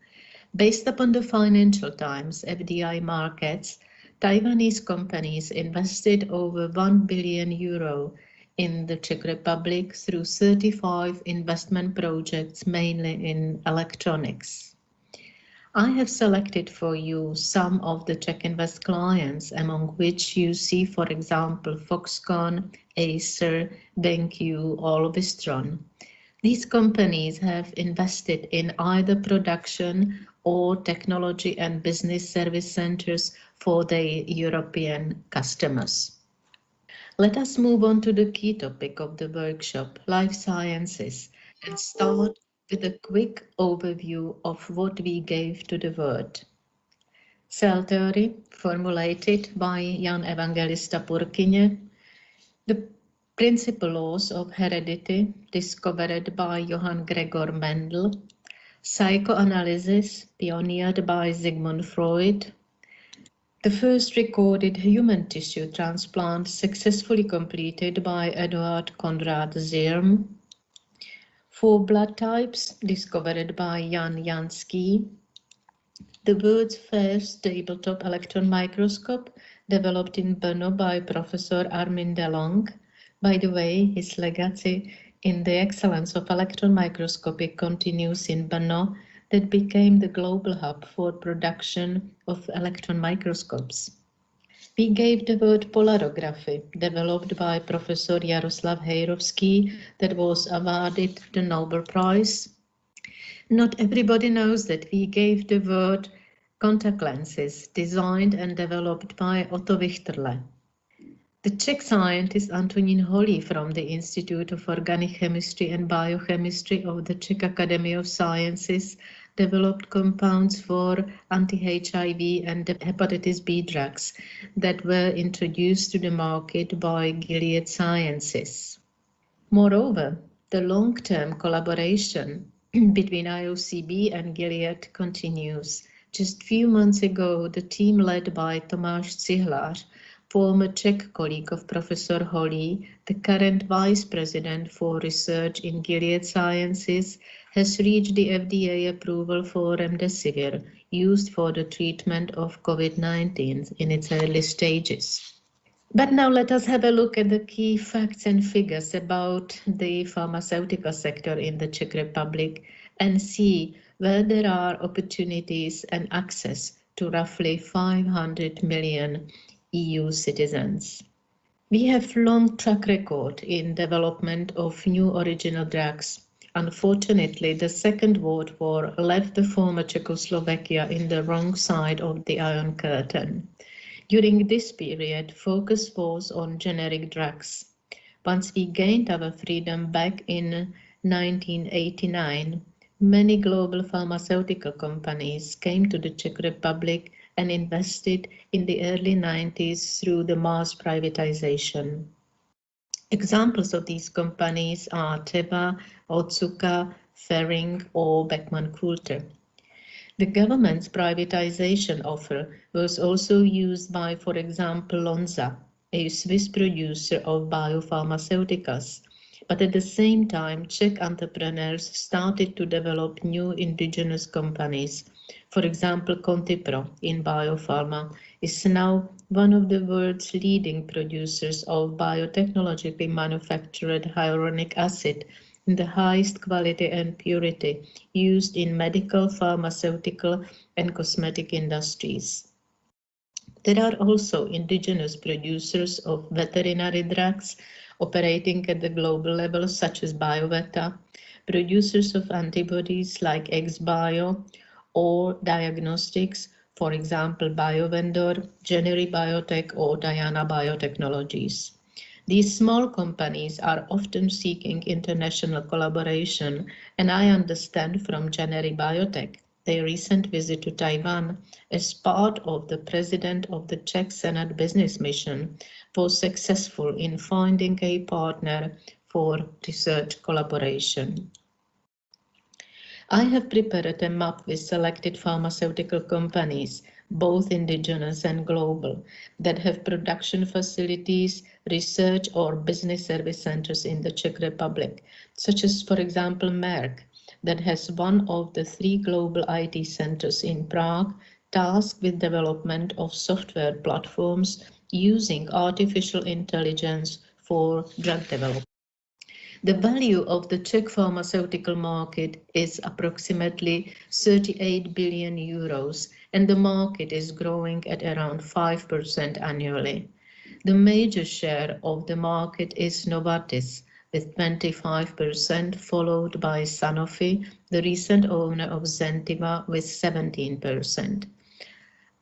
Based upon the Financial Times FDI markets, Taiwanese companies invested over 1 billion euro in the Czech Republic through 35 investment projects, mainly in electronics. I have selected for you some of the Czech Invest clients, among which you see, for example, Foxconn, Acer, BenQ, or Wistron. These companies have invested in either production or technology and business service centers for their European customers. Let us move on to the key topic of the workshop, life sciences, and start with a quick overview of what we gave to the world. Cell theory, formulated by Jan Evangelista Purkyně, the principal laws of heredity, discovered by Johann Gregor Mendel, psychoanalysis, pioneered by Sigmund Freud, the first recorded human tissue transplant successfully completed by Eduard Konrad Zirm, 4 blood types discovered by Jan Jansky, the world's first tabletop electron microscope developed in Brno by Professor Armin de Long. By the way, his legacy in the excellence of electron microscopy continues in Brno, that became the global hub for production of electron microscopes. We gave the word polarography, developed by Professor Jaroslav Hejrovský, that was awarded the Nobel Prize. Not everybody knows that we gave the word contact lenses, designed and developed by Otto Wichterle. The Czech scientist Antonín Holý from the Institute of Organic Chemistry and Biochemistry of the Czech Academy of Sciences developed compounds for anti-HIV and hepatitis B drugs that were introduced to the market by Gilead Sciences. Moreover, the long-term collaboration between IOCB and Gilead continues. Just a few months ago, the team led by Tomáš Cihlář, former Czech colleague of Professor Holý, the current Vice President for Research in Gilead Sciences, has reached the FDA approval for remdesivir, used for the treatment of COVID-19 in its early stages. But now let us have a look at the key facts and figures about the pharmaceutical sector in the Czech Republic and see where there are opportunities and access to roughly 500 million EU citizens. We have long track record in development of new original drugs. Unfortunately, the Second World War left the former Czechoslovakia in the wrong side of the Iron Curtain. During this period, focus was on generic drugs. Once we gained our freedom back in 1989, many global pharmaceutical companies came to the Czech Republic and invested in the early 90s through the mass privatization. Examples of these companies are Teva, Otsuka, Ferring, or Beckman Coulter. The government's privatization offer was also used by, for example, Lonza, a Swiss producer of biopharmaceuticals. But at the same time, Czech entrepreneurs started to develop new indigenous companies. For example, Contipro in biopharma is now one of the world's leading producers of biotechnologically manufactured hyaluronic acid in the highest quality and purity used in medical, pharmaceutical, and cosmetic industries. There are also indigenous producers of veterinary drugs operating at the global level, such as Bioveta, producers of antibodies like XBio, or diagnostics, for example, Biovendor, Generi Biotech, or Diana Biotechnologies. These small companies are often seeking international collaboration, and I understand from Generi Biotech their recent visit to Taiwan as part of the President of the Czech Senate Business Mission was successful in finding a partner for research collaboration. I have prepared a map with selected pharmaceutical companies, both indigenous and global, that have production facilities, research or business service centers in the Czech Republic, such as, for example, Merck, that has one of the 3 global IT centers in Prague, tasked with development of software platforms using artificial intelligence for drug development. The value of the Czech pharmaceutical market is approximately 38 billion euros, and the market is growing at around 5% annually. The major share of the market is Novartis, with 25%, followed by Sanofi, the recent owner of Zentiva, with 17%.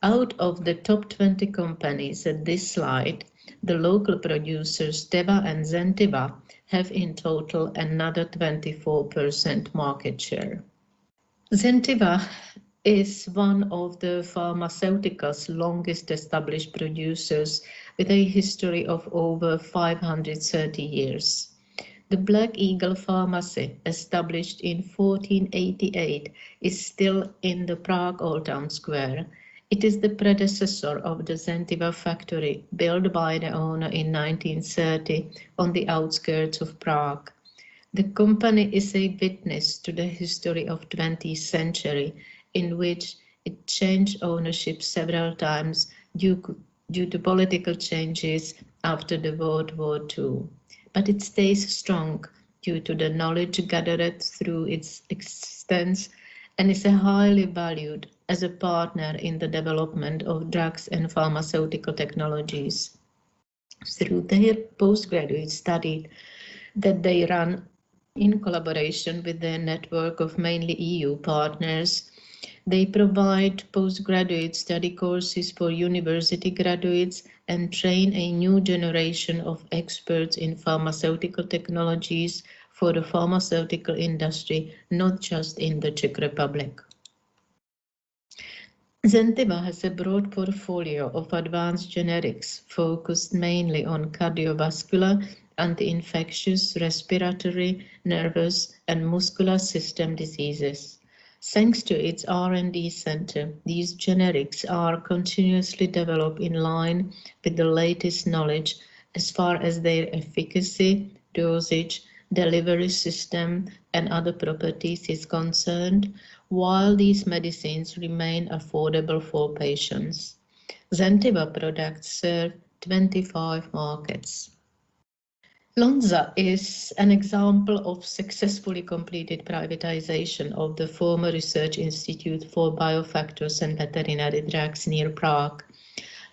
Out of the top 20 companies at this slide, the local producers Teva and Zentiva have in total another 24% market share. Zentiva is one of the pharmaceuticals' longest established producers with a history of over 530 years. The Black Eagle Pharmacy, established in 1488, is still in the Prague Old Town Square. It is the predecessor of the Zentiva factory, built by the owner in 1930 on the outskirts of Prague. The company is a witness to the history of 20th century, in which it changed ownership several times due to political changes after the World War II. But it stays strong due to the knowledge gathered through its existence and is highly valued as a partner in the development of drugs and pharmaceutical technologies. Through their postgraduate study that they run in collaboration with their network of mainly EU partners, They provide postgraduate study courses for university graduates and train a new generation of experts in pharmaceutical technologies for the pharmaceutical industry, not just in the Czech Republic. Zentiva has a broad portfolio of advanced generics focused mainly on cardiovascular, anti-infectious, respiratory, nervous, and muscular system diseases. Thanks to its R&D center, these generics are continuously developed in line with the latest knowledge as far as their efficacy, dosage, delivery system, and other properties is concerned, while these medicines remain affordable for patients. Zentiva products serve 25 markets. Lonza is an example of successfully completed privatization of the former Research Institute for Biofactors and Veterinary Drugs near Prague.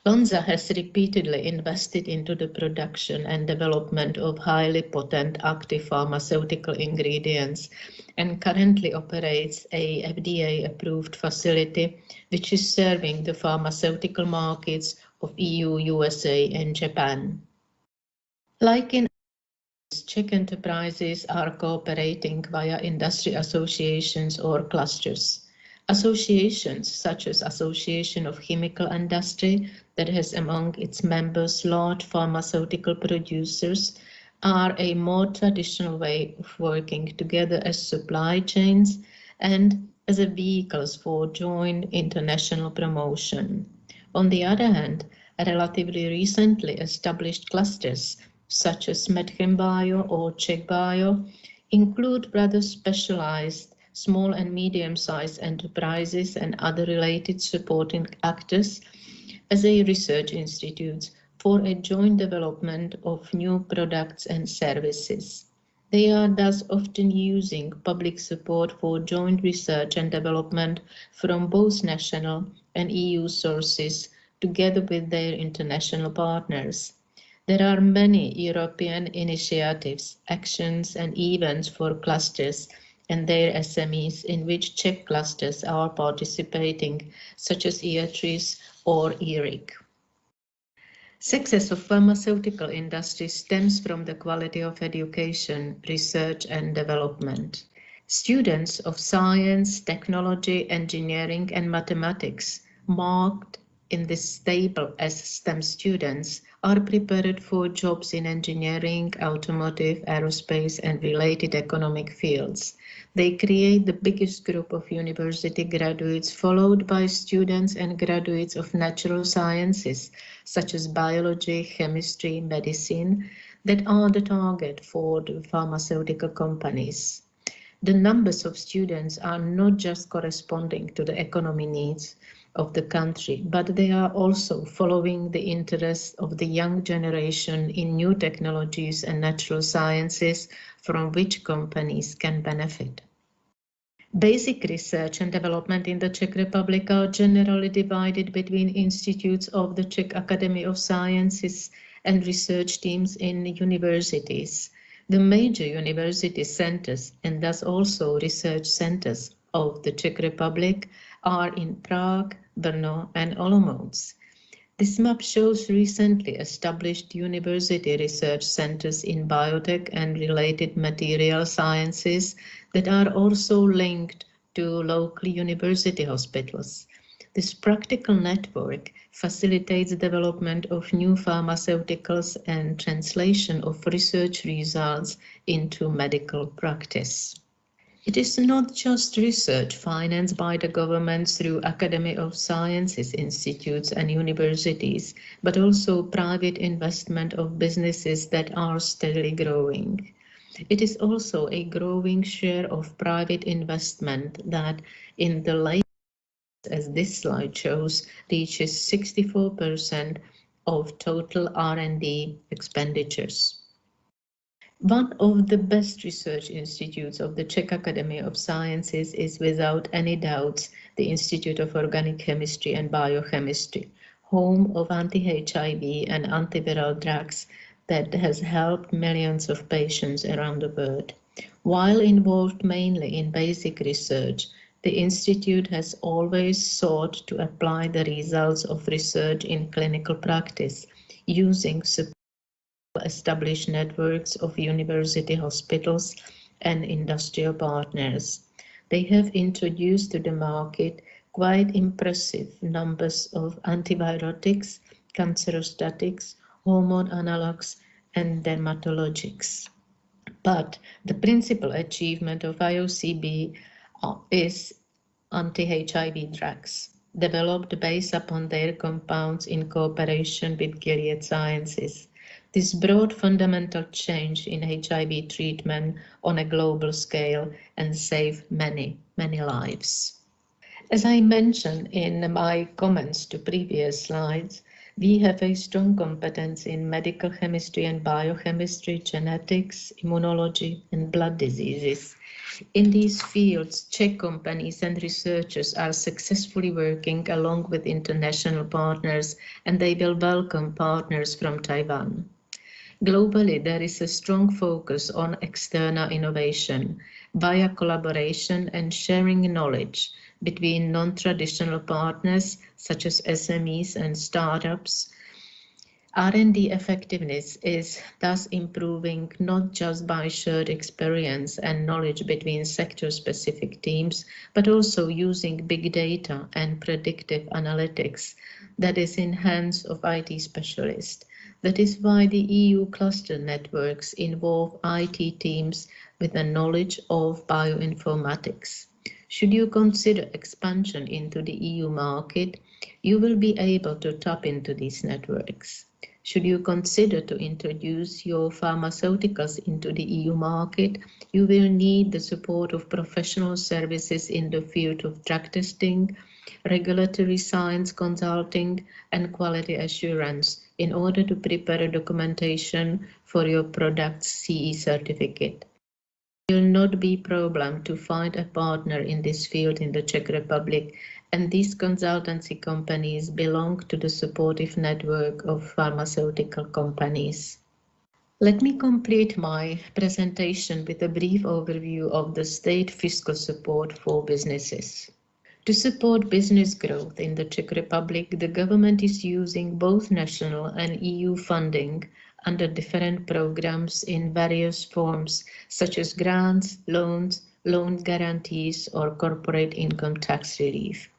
Lonza has repeatedly invested into the production and development of highly potent active pharmaceutical ingredients and currently operates a FDA-approved facility which is serving the pharmaceutical markets of EU, USA, and Japan. Like in Czech enterprises are cooperating via industry associations or clusters. Associations such as Association of Chemical Industry, that has among its members large pharmaceutical producers, are a more traditional way of working together as supply chains and as a vehicles for joint international promotion. On the other hand, relatively recently established clusters such as Medchem Bio or Czech Bio include rather specialized small and medium-sized enterprises and other related supporting actors as a research institute for a joint development of new products and services. They are thus often using public support for joint research and development from both national and EU sources together with their international partners. There are many European initiatives, actions and events for clusters and their SMEs in which Czech clusters are participating, such as EATRIS or ERIC. Success of pharmaceutical industry stems from the quality of education, research and development. Students of science, technology, engineering and mathematics marked in this table as STEM students are prepared for jobs in engineering, automotive, aerospace and related economic fields. They create the biggest group of university graduates, followed by students and graduates of natural sciences, such as biology, chemistry, medicine, that are the target for the pharmaceutical companies. The numbers of students are not just corresponding to the economic needs of the country, but they are also following the interests of the young generation in new technologies and natural sciences from which companies can benefit. Basic research and development in the Czech Republic are generally divided between institutes of the Czech Academy of Sciences and research teams in universities. The major university centers and thus also research centers of the Czech Republic are in Prague, Brno and Olomouc. This map shows recently established university research centers in biotech and related material sciences that are also linked to local university hospitals. This practical network facilitates development of new pharmaceuticals and translation of research results into medical practice. It is not just research financed by the government through Academy of Sciences institutes and universities, but also private investment of businesses that are steadily growing. It is also a growing share of private investment that in the latest, as this slide shows, reaches 64% of total R&D expenditures. One of the best research institutes of the Czech Academy of Sciences is without any doubts the Institute of Organic Chemistry and Biochemistry, home of anti-HIV and antiviral drugs that has helped millions of patients around the world. While involved mainly in basic research, The Institute has always sought to apply the results of research in clinical practice using established networks of university hospitals and industrial partners. They have introduced to the market quite impressive numbers of antivirotics, cancerostatics, hormone analogues, and dermatologics. But the principal achievement of IOCB is anti-HIV drugs, developed based upon their compounds in cooperation with Gilead Sciences. This brought fundamental change in HIV treatment on a global scale and saved many, many lives. As I mentioned in my comments to previous slides, we have a strong competence in medical chemistry and biochemistry, genetics, immunology, and blood diseases. In these fields, Czech companies and researchers are successfully working along with international partners, and they will welcome partners from Taiwan. Globally, there is a strong focus on external innovation via collaboration and sharing knowledge between non-traditional partners such as SMEs and startups. R&D effectiveness is thus improving not just by shared experience and knowledge between sector-specific teams, but also using big data and predictive analytics that is in hands of IT specialists. That is why the EU cluster networks involve IT teams with a knowledge of bioinformatics. Should you consider expansion into the EU market, you will be able to tap into these networks. Should you consider to introduce your pharmaceuticals into the EU market, you will need the support of professional services in the field of drug testing, regulatory science consulting, and quality assurance in order to prepare documentation for your product's CE certificate. It will not be a problem to find a partner in this field in the Czech Republic, and these consultancy companies belong to the supportive network of pharmaceutical companies. Let me complete my presentation with a brief overview of the state fiscal support for businesses. To support business growth in the Czech Republic, the government is using both national and EU funding under different programs in various forms, such as grants, loans, loan guarantees, or corporate income tax relief.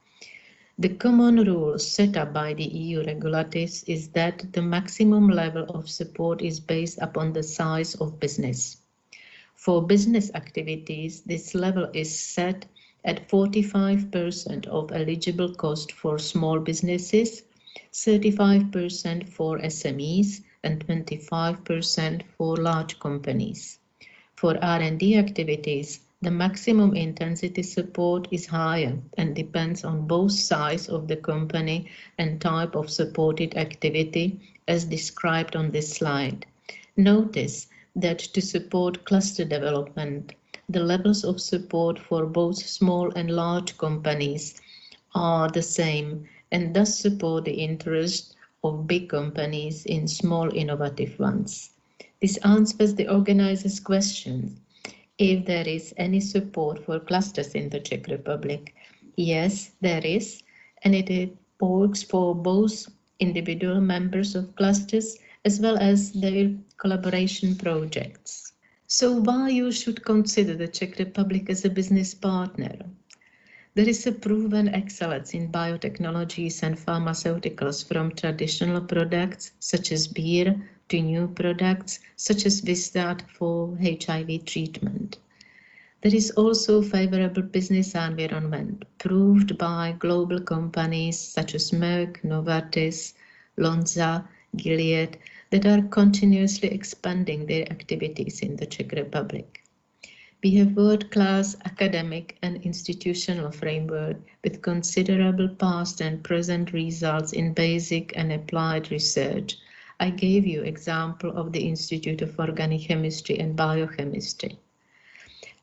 The common rule set up by the EU regulators is that the maximum level of support is based upon the size of business. For business activities, this level is set at 45% of eligible cost for small businesses, 35% for SMEs, and 25% for large companies. For R&D activities, the maximum intensity support is higher and depends on both size of the company and type of supported activity, as described on this slide. Notice that to support cluster development, the levels of support for both small and large companies are the same and thus support the interest of big companies in small innovative ones. This answers the organizer's question if there is any support for clusters in the Czech Republic. Yes, there is, and it works for both individual members of clusters as well as their collaboration projects. So why you should consider the Czech Republic as a business partner? There is a proven excellence in biotechnologies and pharmaceuticals, from traditional products such as beer to new products such as Vistat for HIV treatment. There is also favorable business environment proved by global companies such as Merck, Novartis, Lonza, Gilead that are continuously expanding their activities in the Czech Republic. We have world-class academic and institutional framework with considerable past and present results in basic and applied research. I gave you example of the Institute of Organic Chemistry and Biochemistry.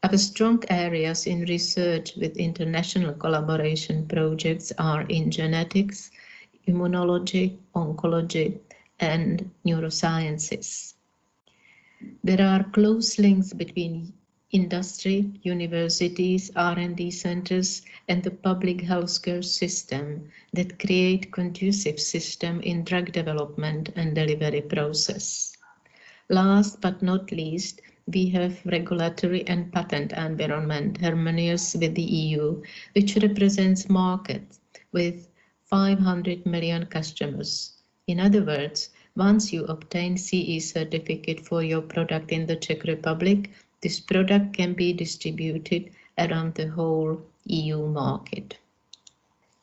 Our strong areas in research with international collaboration projects are in genetics, immunology, oncology, and neurosciences. There are close links between industry, universities, R&D centers, and the public healthcare system that create conducive system in drug development and delivery process. Last but not least, we have regulatory and patent environment harmonious with the EU, which represents markets with 500 million customers. In other words, once you obtain CE certificate for your product in the Czech Republic, this product can be distributed around the whole EU market.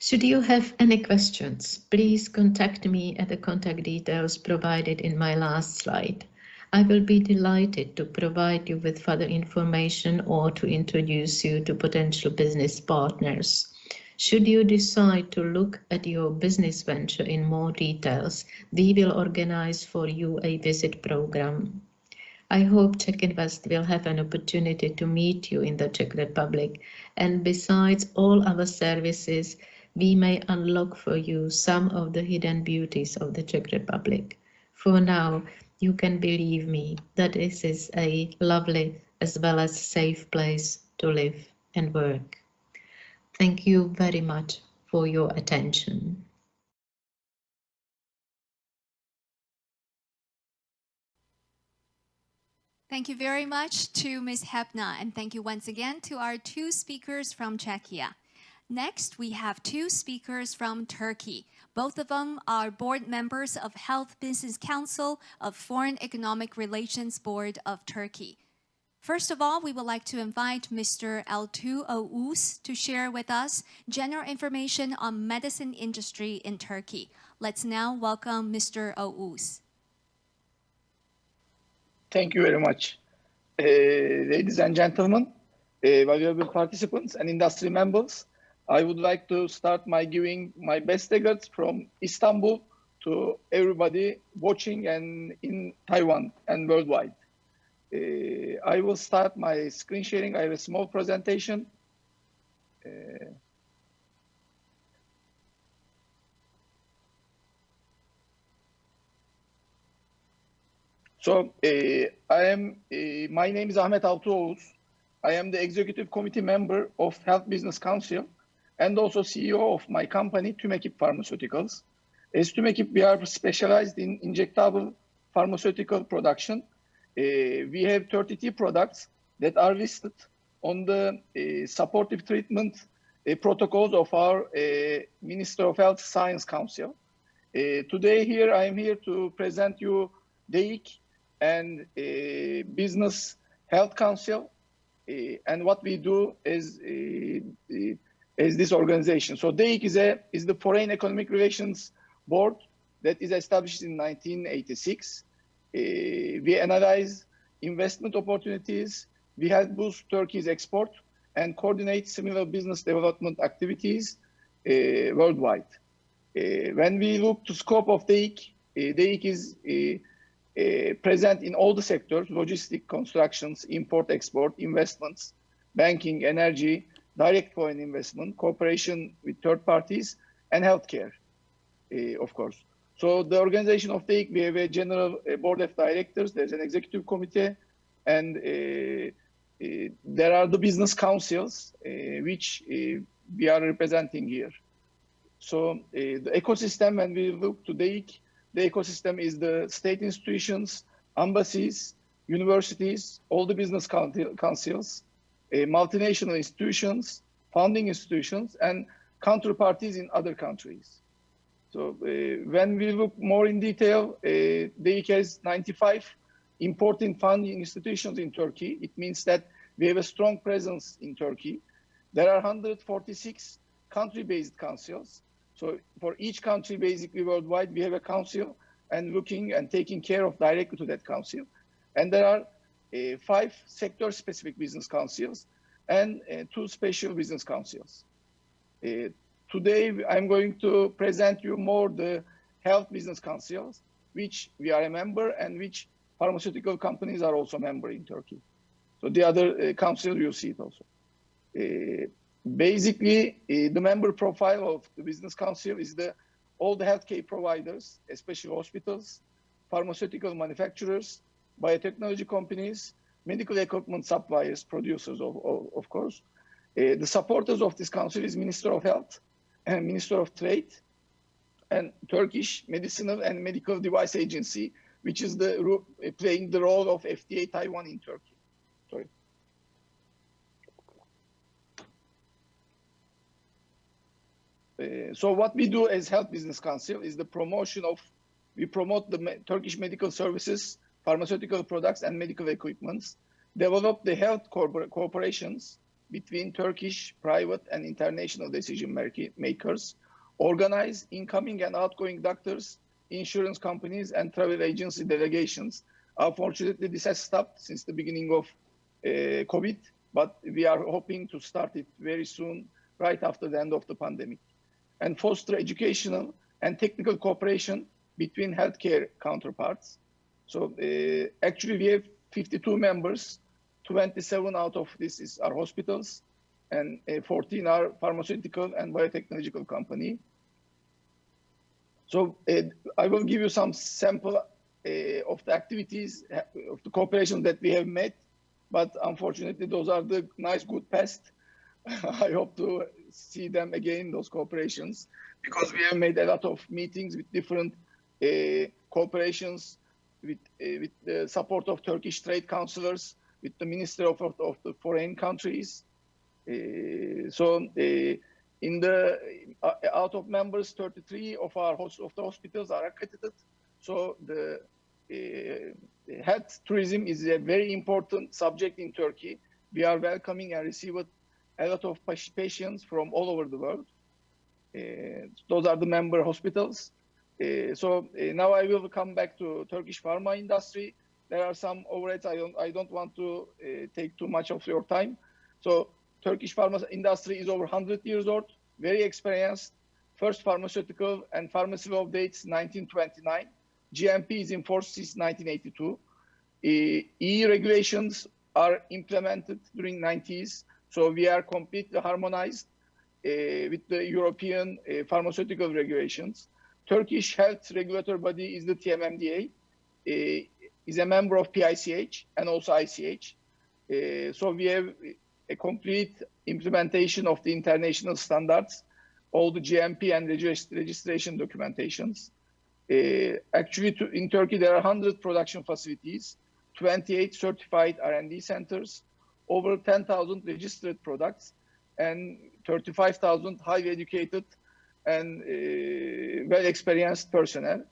Should you have any questions, please contact me at the contact details provided in my last slide. I will be delighted to provide you with further information or to introduce you to potential business partners. Should you decide to look at your business venture in more details, we will organize for you a visit program. I hope Czech Invest will have an opportunity to meet you in the Czech Republic, and besides all our services, we may unlock for you some of the hidden beauties of the Czech Republic. For now, you can believe me that this is a lovely as well as safe place to live and work. Thank you very much for your attention. Thank you very much to Ms. Hepna, and thank you once again to our two speakers from Czechia. Next, we have two speakers from Turkey. Both of them are board members of Health Business Council of Foreign Economic Relations Board of Turkey. First of all, we would like to invite Mr. Altuğ Oğuz to share with us general information on medicine industry in Turkey. Let's now welcome Mr. Oğuz. Thank you very much. Ladies and gentlemen, valuable participants and industry members, I would like to start by giving my best regards from Istanbul to everybody watching and in Taiwan and worldwide. I will start my screen sharing. I have a small presentation. My name is Ahmet Altuğ Oğuz. I am the executive committee member of Health Business Council and also CEO of my company, Ten Pharmaceuticals. As Ten, we are specialized in injectable pharmaceutical production. We have 32 products that are listed on the supportive treatment protocols of our Minister of Health Science Council. Today I am here to present you DEIC and Business Health Council and what we do is this organization. So DEIC is the Foreign Economic Relations Board that is established in 1986. We analyze investment opportunities, we help boost Turkey's export and coordinate similar business development activities worldwide. When we look to scope of DEIC, DEIC is present in all the sectors: logistic, constructions, import, export, investments, banking, energy, direct foreign investment, cooperation with third parties, and healthcare, of course. So the organization of DEIC, we have a general board of directors, there's an executive committee, and there are the business councils, which we are representing here. So the ecosystem, when we look to DEIC, the ecosystem is the state institutions, embassies, universities, all the business councils, multinational institutions, funding institutions, and counterparties in other countries. So when we look more in detail, DEIC has 95 important funding institutions in Turkey. It means that we have a strong presence in Turkey. There are 146 country-based councils. So for each country, basically worldwide, we have a council and looking and taking care of directly to that council. And there are 5 sector-specific business councils and 2 special business councils. Today, I'm going to present you more the health business councils, which we are a member and which pharmaceutical companies are also a member in Turkey. So the other council, you'll see it also. Basically, the member profile of the business council is all the healthcare providers, especially hospitals, pharmaceutical manufacturers, biotechnology companies, medical equipment suppliers, producers, of course. The supporters of this council is Minister of Health and Minister of Trade and Turkish Medicinal and Medical Device Agency, which is playing the role of FDA Taiwan in Turkey. Sorry. So what we do as Health Business Council is we promote the Turkish medical services, pharmaceutical products, and medical equipments, develop the health cooperations between Turkish private and international decision makers, organize incoming and outgoing doctors, insurance companies, and travel agency delegations. Unfortunately, this has stopped since the beginning of COVID, but we are hoping to start it very soon, right after the end of the pandemic. And foster educational and technical cooperation between healthcare counterparts. So actually we have 52 members, 27 out of this are hospitals, and 14 are pharmaceutical and biotechnological company. So I will give you some sample of the activities, of the cooperation that we have made, but unfortunately those are the nice, good past. I hope to see them again, those cooperations, because we have made a lot of meetings with different cooperations with the support of Turkish trade counselors, with the Minister of the foreign countries. In the out of members, 33 of the hospitals are accredited. So the health tourism is a very important subject in Turkey. We are welcoming and receiving a lot of patients from all over the world. Those are the member hospitals. Now I will come back to Turkish pharma industry. There are some overheads. I don't want to take too much of your time. So Turkish pharma industry is over 100 years old, very experienced. First pharmaceutical and pharmacy law dates 1929. GMP is in force since 1982. EU regulations are implemented during 90s. So we are completely harmonized with the European pharmaceutical regulations. Turkish health regulatory body is the TMMDA, is a member of PICH and also ICH. So we have a complete implementation of the international standards, all the GMP and registration documentations. Actually, in Turkey, there are 100 production facilities, 28 certified R&D centers, over 10,000 registered products, and 35,000 highly educated and well-experienced personnel.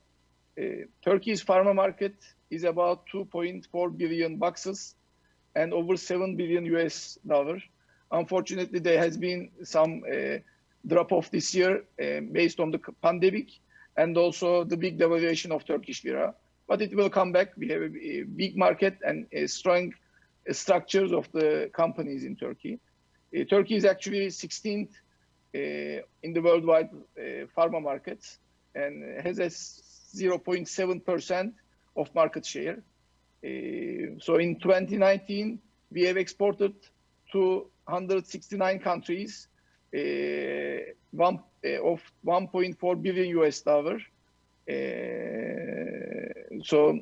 Turkey's pharma market is about 2.4 billion boxes and over $7 billion US. Unfortunately, there has been some drop-off this year based on the pandemic and also the big devaluation of Turkish lira. But it will come back. We have a big market and strong structures of the companies in Turkey. Turkey is actually 16th in the worldwide pharma markets and has a 0.7% of market share. So in 2019, we have exported to 169 countries of 1.4 billion US. So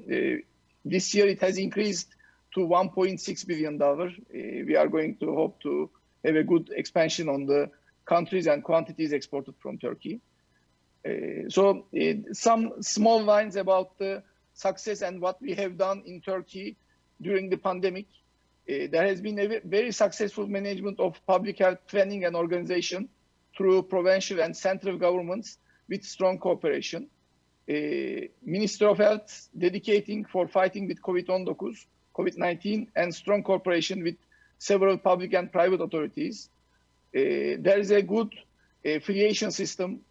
this year it has increased to $1.6 billion. We are going to hope to have a good expansion on the countries and quantities exported from Turkey. So some small lines about the success and what we have done in Turkey during the pandemic. There has been a very successful management of public health planning and organization through provincial and central governments with strong cooperation. Minister of Health dedicating for fighting with COVID-19 and strong cooperation with several public and private authorities. There is a good affiliation system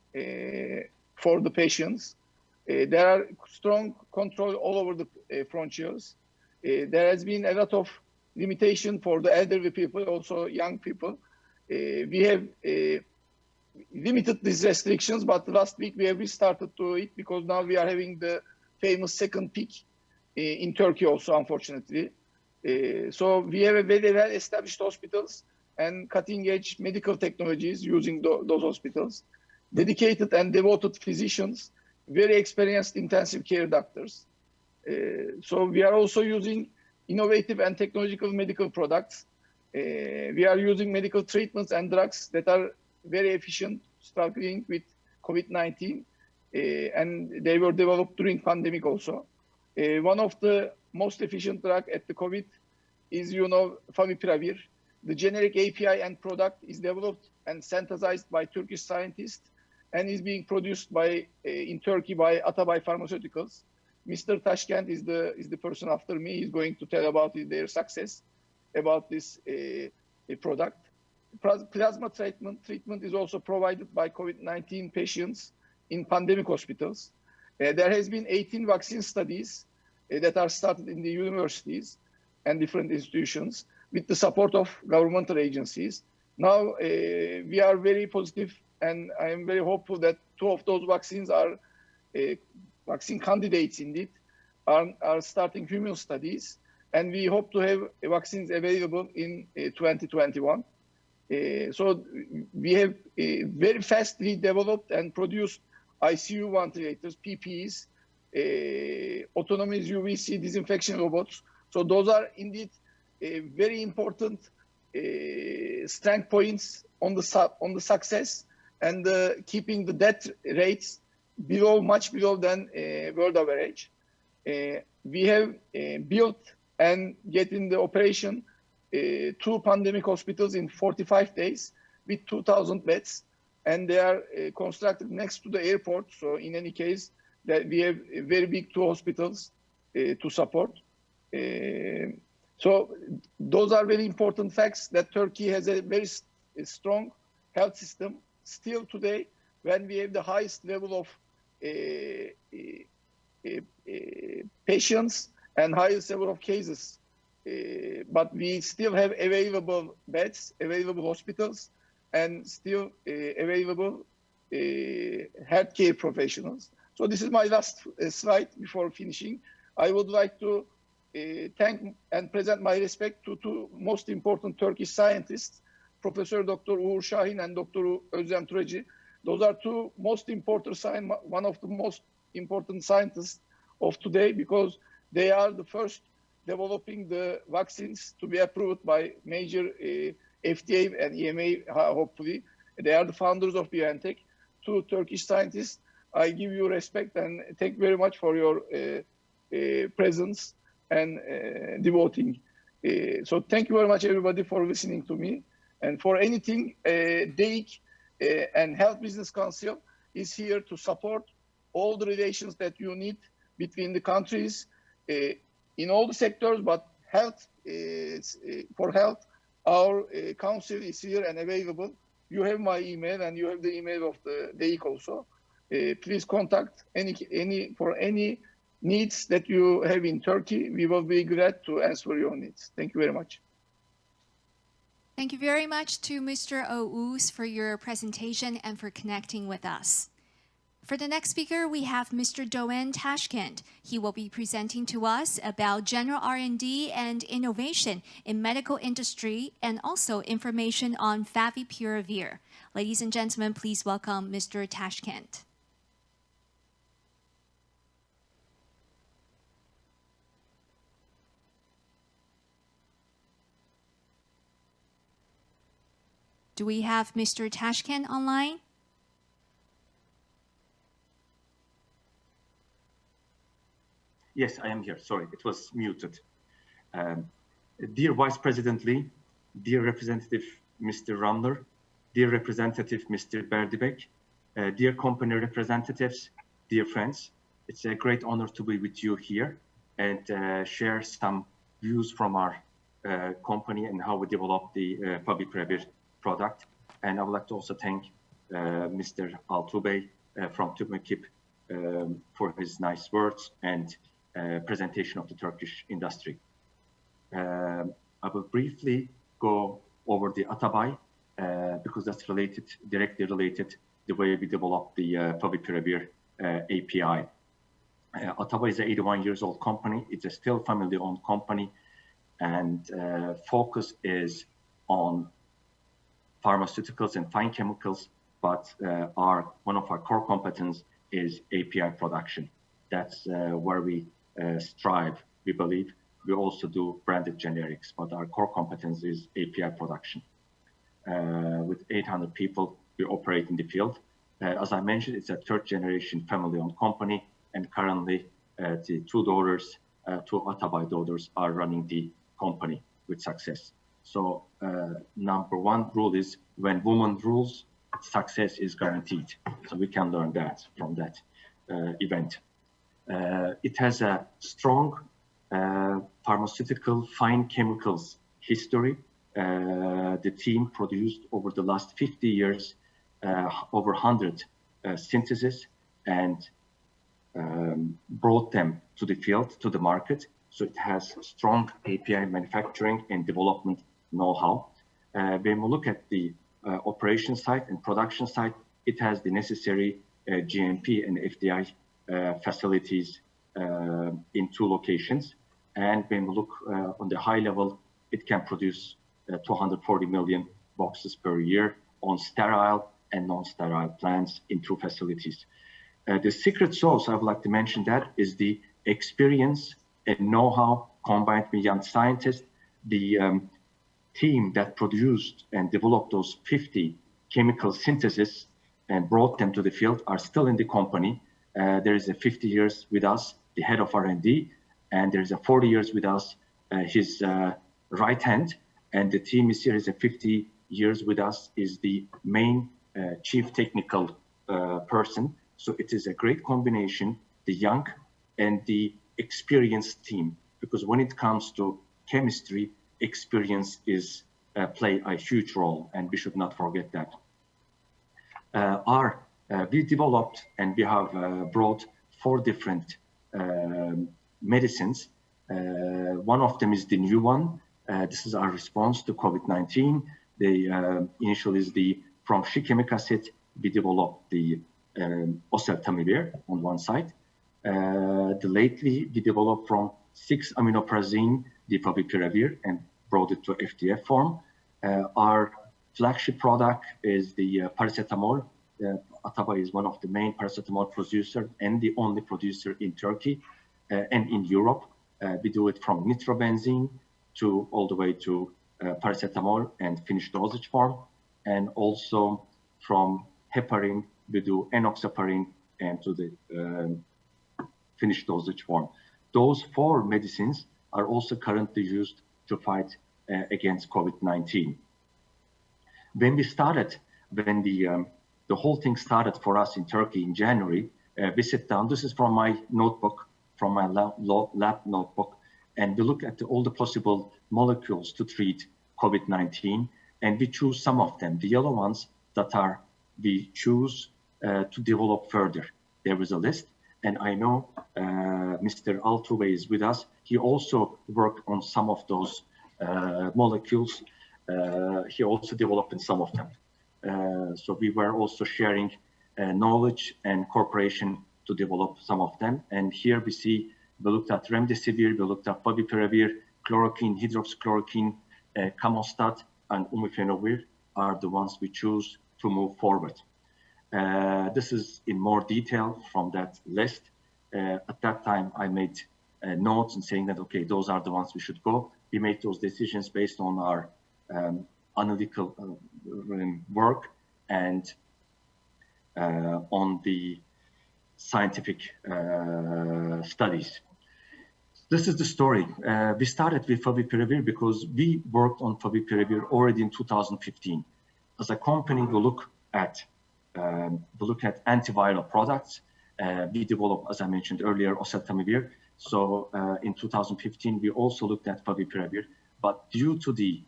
for the patients. There are strong control all over the frontiers. There has been a lot of limitation for the elderly people, also young people. We have limited these restrictions, but last week we have restarted to it because now we are having the famous second peak in Turkey also, unfortunately. So we have a very well-established hospitals and cutting-edge medical technologies using those hospitals, dedicated and devoted physicians, very experienced intensive care doctors. So we are also using innovative and technological medical products. We are using medical treatments and drugs that are very efficient, struggling with COVID-19, and they were developed during pandemic also. One of the most efficient drug at the COVID is, favipiravir. The generic API and product is developed and synthesized by Turkish scientists and is being produced in Turkey by Atabay Pharmaceuticals. Mr. Tashkent is the person after me. He's going to tell about their success about this product. Plasma treatment is also provided by COVID-19 patients in pandemic hospitals. There has been 18 vaccine studies that are started in the universities and different institutions with the support of governmental agencies. Now we are very positive, and I am very hopeful that 2 of those vaccines are vaccine candidates indeed, are starting human studies, and we hope to have vaccines available in 2021. So we have very fastly developed and produced ICU ventilators, PPEs, autonomous UVC disinfection robots. So those are indeed very important strength points on the success and keeping the death rates much below than world average. We have built and get in the operation 2 pandemic hospitals in 45 days with 2,000 beds, and they are constructed next to the airport. So in any case, that we have very big 2 hospitals to support. So those are very important facts that Turkey has a very strong health system still today, when we have the highest level of patients and highest level of cases. But we still have available beds, available hospitals, and still available healthcare professionals. So this is my last slide before finishing. I would like to thank and present my respect to 2 most important Turkish scientists, Professor Dr. Uğur Şahin and Dr. Özlem Türeci. Those are 2 most important one of the most important scientists of today, because they are the first developing the vaccines to be approved by major FDA and EMA, hopefully. They are the founders of Biotech. 2 Turkish scientists. I give you respect and thank you very much for your presence and devoting. So thank you very much, everybody, for listening to me. And for anything, DEIC and Health Business Council is here to support all the relations that you need between the countries in all the sectors, but health, for health, our council is here and available. You have my email and you have the email of the DEIC also. Please contact for any needs that you have in Turkey. We will be glad to answer your needs. Thank you very much. Thank you very much to Mr. Oğuz for your presentation and for connecting with us. For the next speaker, we have Mr. Doğan Tashkent. He will be presenting to us about general R&D and innovation in medical industry and also information on favipiravir. Ladies and gentlemen, please welcome Mr. Tashkent. Do we have Mr. Tashkent online? Yes, I am here. Sorry, it was muted. Dear Vice President Lee, dear Representative Mr. Rumler, dear Representative Mr. Berdibek, dear company representatives, dear friends, it's a great honor to be with you here and share some views from our company and how we develop the favipiravir product. And I would like to also thank Mr. Altubey from TÜBMEKİP for his nice words and presentation of the Turkish industry. I will briefly go over the Atabay because that's directly related the way we develop the favipiravir API. Atabay is an 81 years old company. It's a still family-owned company, and focus is on pharmaceuticals and fine chemicals, but one of our core competence is API production. That's where we strive, we believe, we also do branded generics, but our core competence is API production. With 800 people, we operate in the field. As I mentioned, it's a third generation family-owned company, and currently the two Atabay daughters are running the company with success. So number one rule is when woman rules, success is guaranteed. So we can learn that from that event. It has a strong pharmaceutical fine chemicals history. The team produced over the last 50 years over 100 syntheses and brought them to the field, to the market. So it has strong API manufacturing and development know-how. When we look at the operation side and production side, it has the necessary GMP and FDI facilities in 2 locations. And when we look on the high level, it can produce 240 million boxes per year on sterile and non-sterile plants in 2 facilities. The secret sauce, I would like to mention that, is the experience and know-how combined with young scientists. The team that produced and developed those 50 chemical syntheses and brought them to the field are still in the company. There is a 50 years with us, the head of R&D, and there is a 40 years with us, his right hand, and the team is here is a 50 years with us, is the main chief technical person. So it is a great combination, the young and the experienced team, because when it comes to chemistry, experience is play a huge role, and we should not forget that. We developed and we have brought 4 different medicines. One of them is the new one. This is our response to COVID-19. The initial is from shikimic acid, we developed the oseltamivir on one side. Lately, we developed from 6-aminoprazine, the favipiravir, and brought it to FDF form. Our flagship product is the paracetamol. Atabay is one of the main paracetamol producer and the only producer in Turkey and in Europe. We do it from nitrobenzene to all the way to paracetamol and finished dosage form, and also from heparin we do enoxaparin and to the finished dosage form. Those 4 medicines are also currently used to fight against COVID-19. When we started, when the whole thing started for us in Turkey in January, we sat down. This is from my notebook, from my lab notebook, and we look at all the possible molecules to treat COVID-19, and we choose some of them, the yellow ones that we choose to develop further. There is a list, and I know Mr. Altuve is with us. He also worked on some of those molecules. He also developed in some of them. So we were also sharing knowledge and cooperation to develop some of them. And here we see, we looked at remdesivir, we looked at favipiravir, chloroquine, hydroxychloroquine, camostat, and umifenovir are the ones we choose to move forward. This is in more detail from that list. At that time, I made notes and saying that, okay, those are the ones we should go. We made those decisions based on our analytical work and on the scientific studies. This is the story. We started with favipiravir because we worked on favipiravir already in 2015. As a company, we look at antiviral products. We developed, as I mentioned earlier, oseltamivir. So in 2015, we also looked at favipiravir, but due to the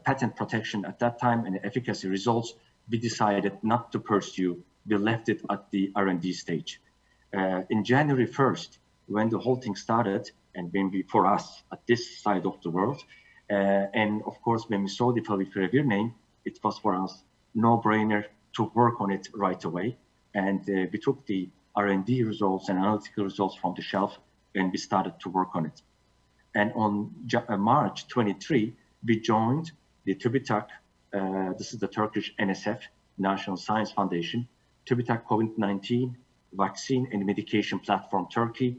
patent protection at that time and the efficacy results, we decided not to pursue. We left it at the R&D stage. In January 1st, when the whole thing started, and when for us at this side of the world, and of course, when we saw the favipiravir name, it was for us no-brainer to work on it right away. And we took the R&D results and analytical results from the shelf, and we started to work on it. And on March 23, we joined the TÜBİTAK, this is the Turkish NSF, National Science Foundation, TÜBİTAK COVID-19 Vaccine and Medication Platform Turkey,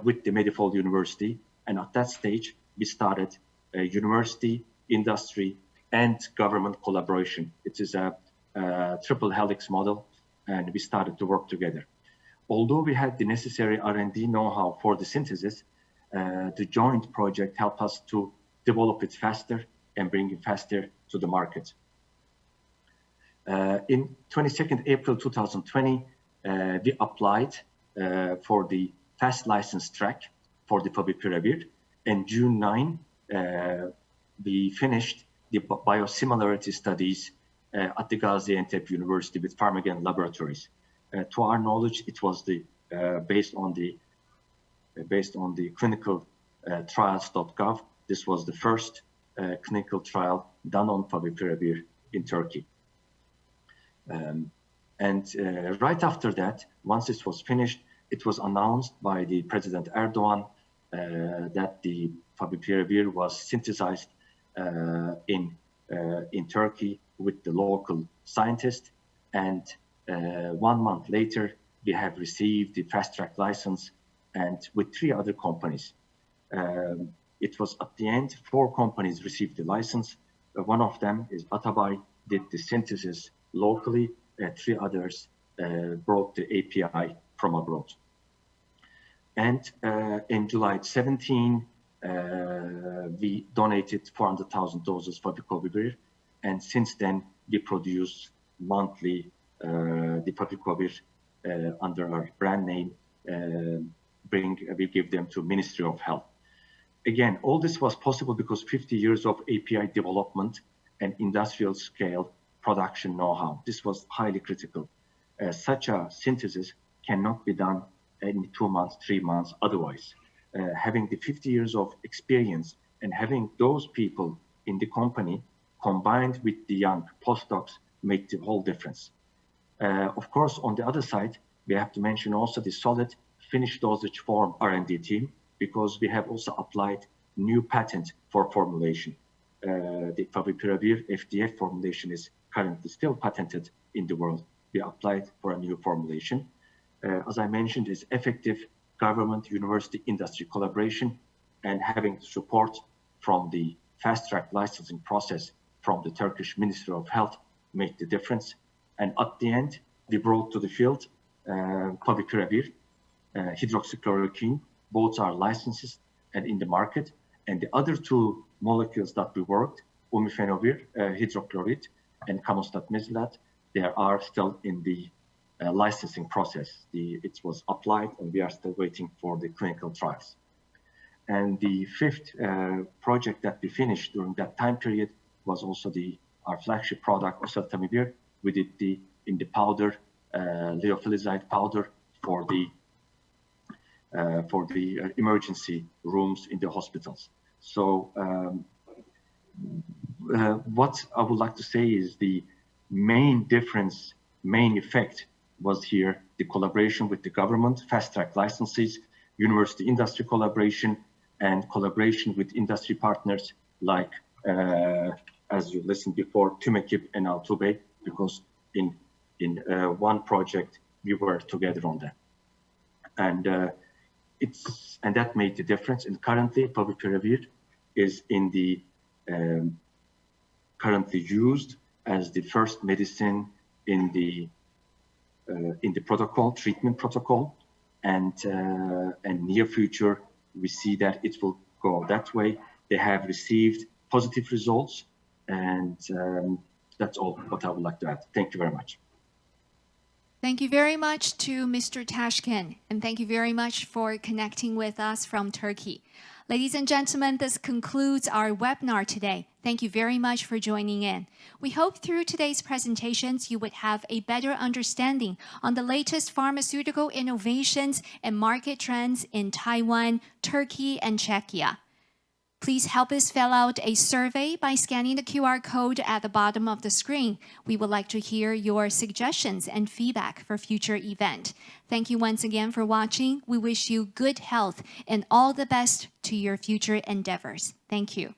with the Medipol University And at that stage, we started a university, industry, and government collaboration. It is a triple helix model, and we started to work together. Although we had the necessary R&D know-how for the synthesis, the joint project helped us to develop it faster and bring it faster to the market. In 22nd April 2020, we applied for the fast license track for the favipiravir, and June 9, we finished the biosimilarity studies at the Gaziantep University with Pharmagen Laboratories. To our knowledge, it was the based on the clinical trials.gov. This was the first clinical trial done on favipiravir in Turkey. Right after that, once this was finished, it was announced by the President Erdogan that the favipiravir was synthesized in Turkey with the local scientist, and 1 month later, we have received the fast-track license, and with 3 other companies. It was at the end, 4 companies received the license. One of them is Atabay, did the synthesis locally, 3 others brought the API from abroad. And in July 17, we donated 400,000 doses for the favipiravir, and since then we produce monthly the favipiravir under our brand name. We give them to Ministry of Health. Again, all this was possible because 50 years of API development and industrial scale production know-how. This was highly critical. Such a synthesis cannot be done in 2 months, 3 months otherwise. Having the 50 years of experience and having those people in the company combined with the young postdocs make the whole difference. Of course, on the other side, we have to mention also the solid finished dosage form R&D team, because we have also applied new patent for formulation. The favipiravir FDA formulation is currently still patented in the world. We applied for a new formulation. As I mentioned, is effective government, university, industry collaboration, and having support from the fast-track licensing process from the Turkish Ministry of Health make the difference. And at the end, we brought to the field favipiravir, hydroxychloroquine. Both are licenses and in the market. And the other 2 molecules that we worked, umifenavir, hydrochloride, and camostat mesylat, they are still in the licensing process. It was applied, and we are still waiting for the clinical trials. And the 5th project that we finished during that time period was also our flagship product, oseltamivir. We did in the powder, lyophilized powder for the emergency rooms in the hospitals. So what I would like to say is the main difference, main effect was here the collaboration with the government, fast-track licenses, university industry collaboration, and collaboration with industry partners like, as you listened before, Tümekip and Altuğbey, because in one project we were together on that. And that made the difference. And currently, favipiravir is in the currently used as the first medicine in the protocol, treatment protocol, and near future we see that it will go that way. They have received positive results, and that's all what I would like to add. Thank you very much. Thank you very much to Mr. Tashkin, and thank you very much for connecting with us from Turkey. Ladies and gentlemen, this concludes our webinar today. Thank you very much for joining in. We hope through today's presentations you would have a better understanding on the latest pharmaceutical innovations and market trends in Taiwan, Turkey, and Czechia. Please help us fill out a survey by scanning the QR code at the bottom of the screen. We would like to hear your suggestions and feedback for future event. Thank you once again for watching. We wish you good health and all the best to your future endeavors. Thank you.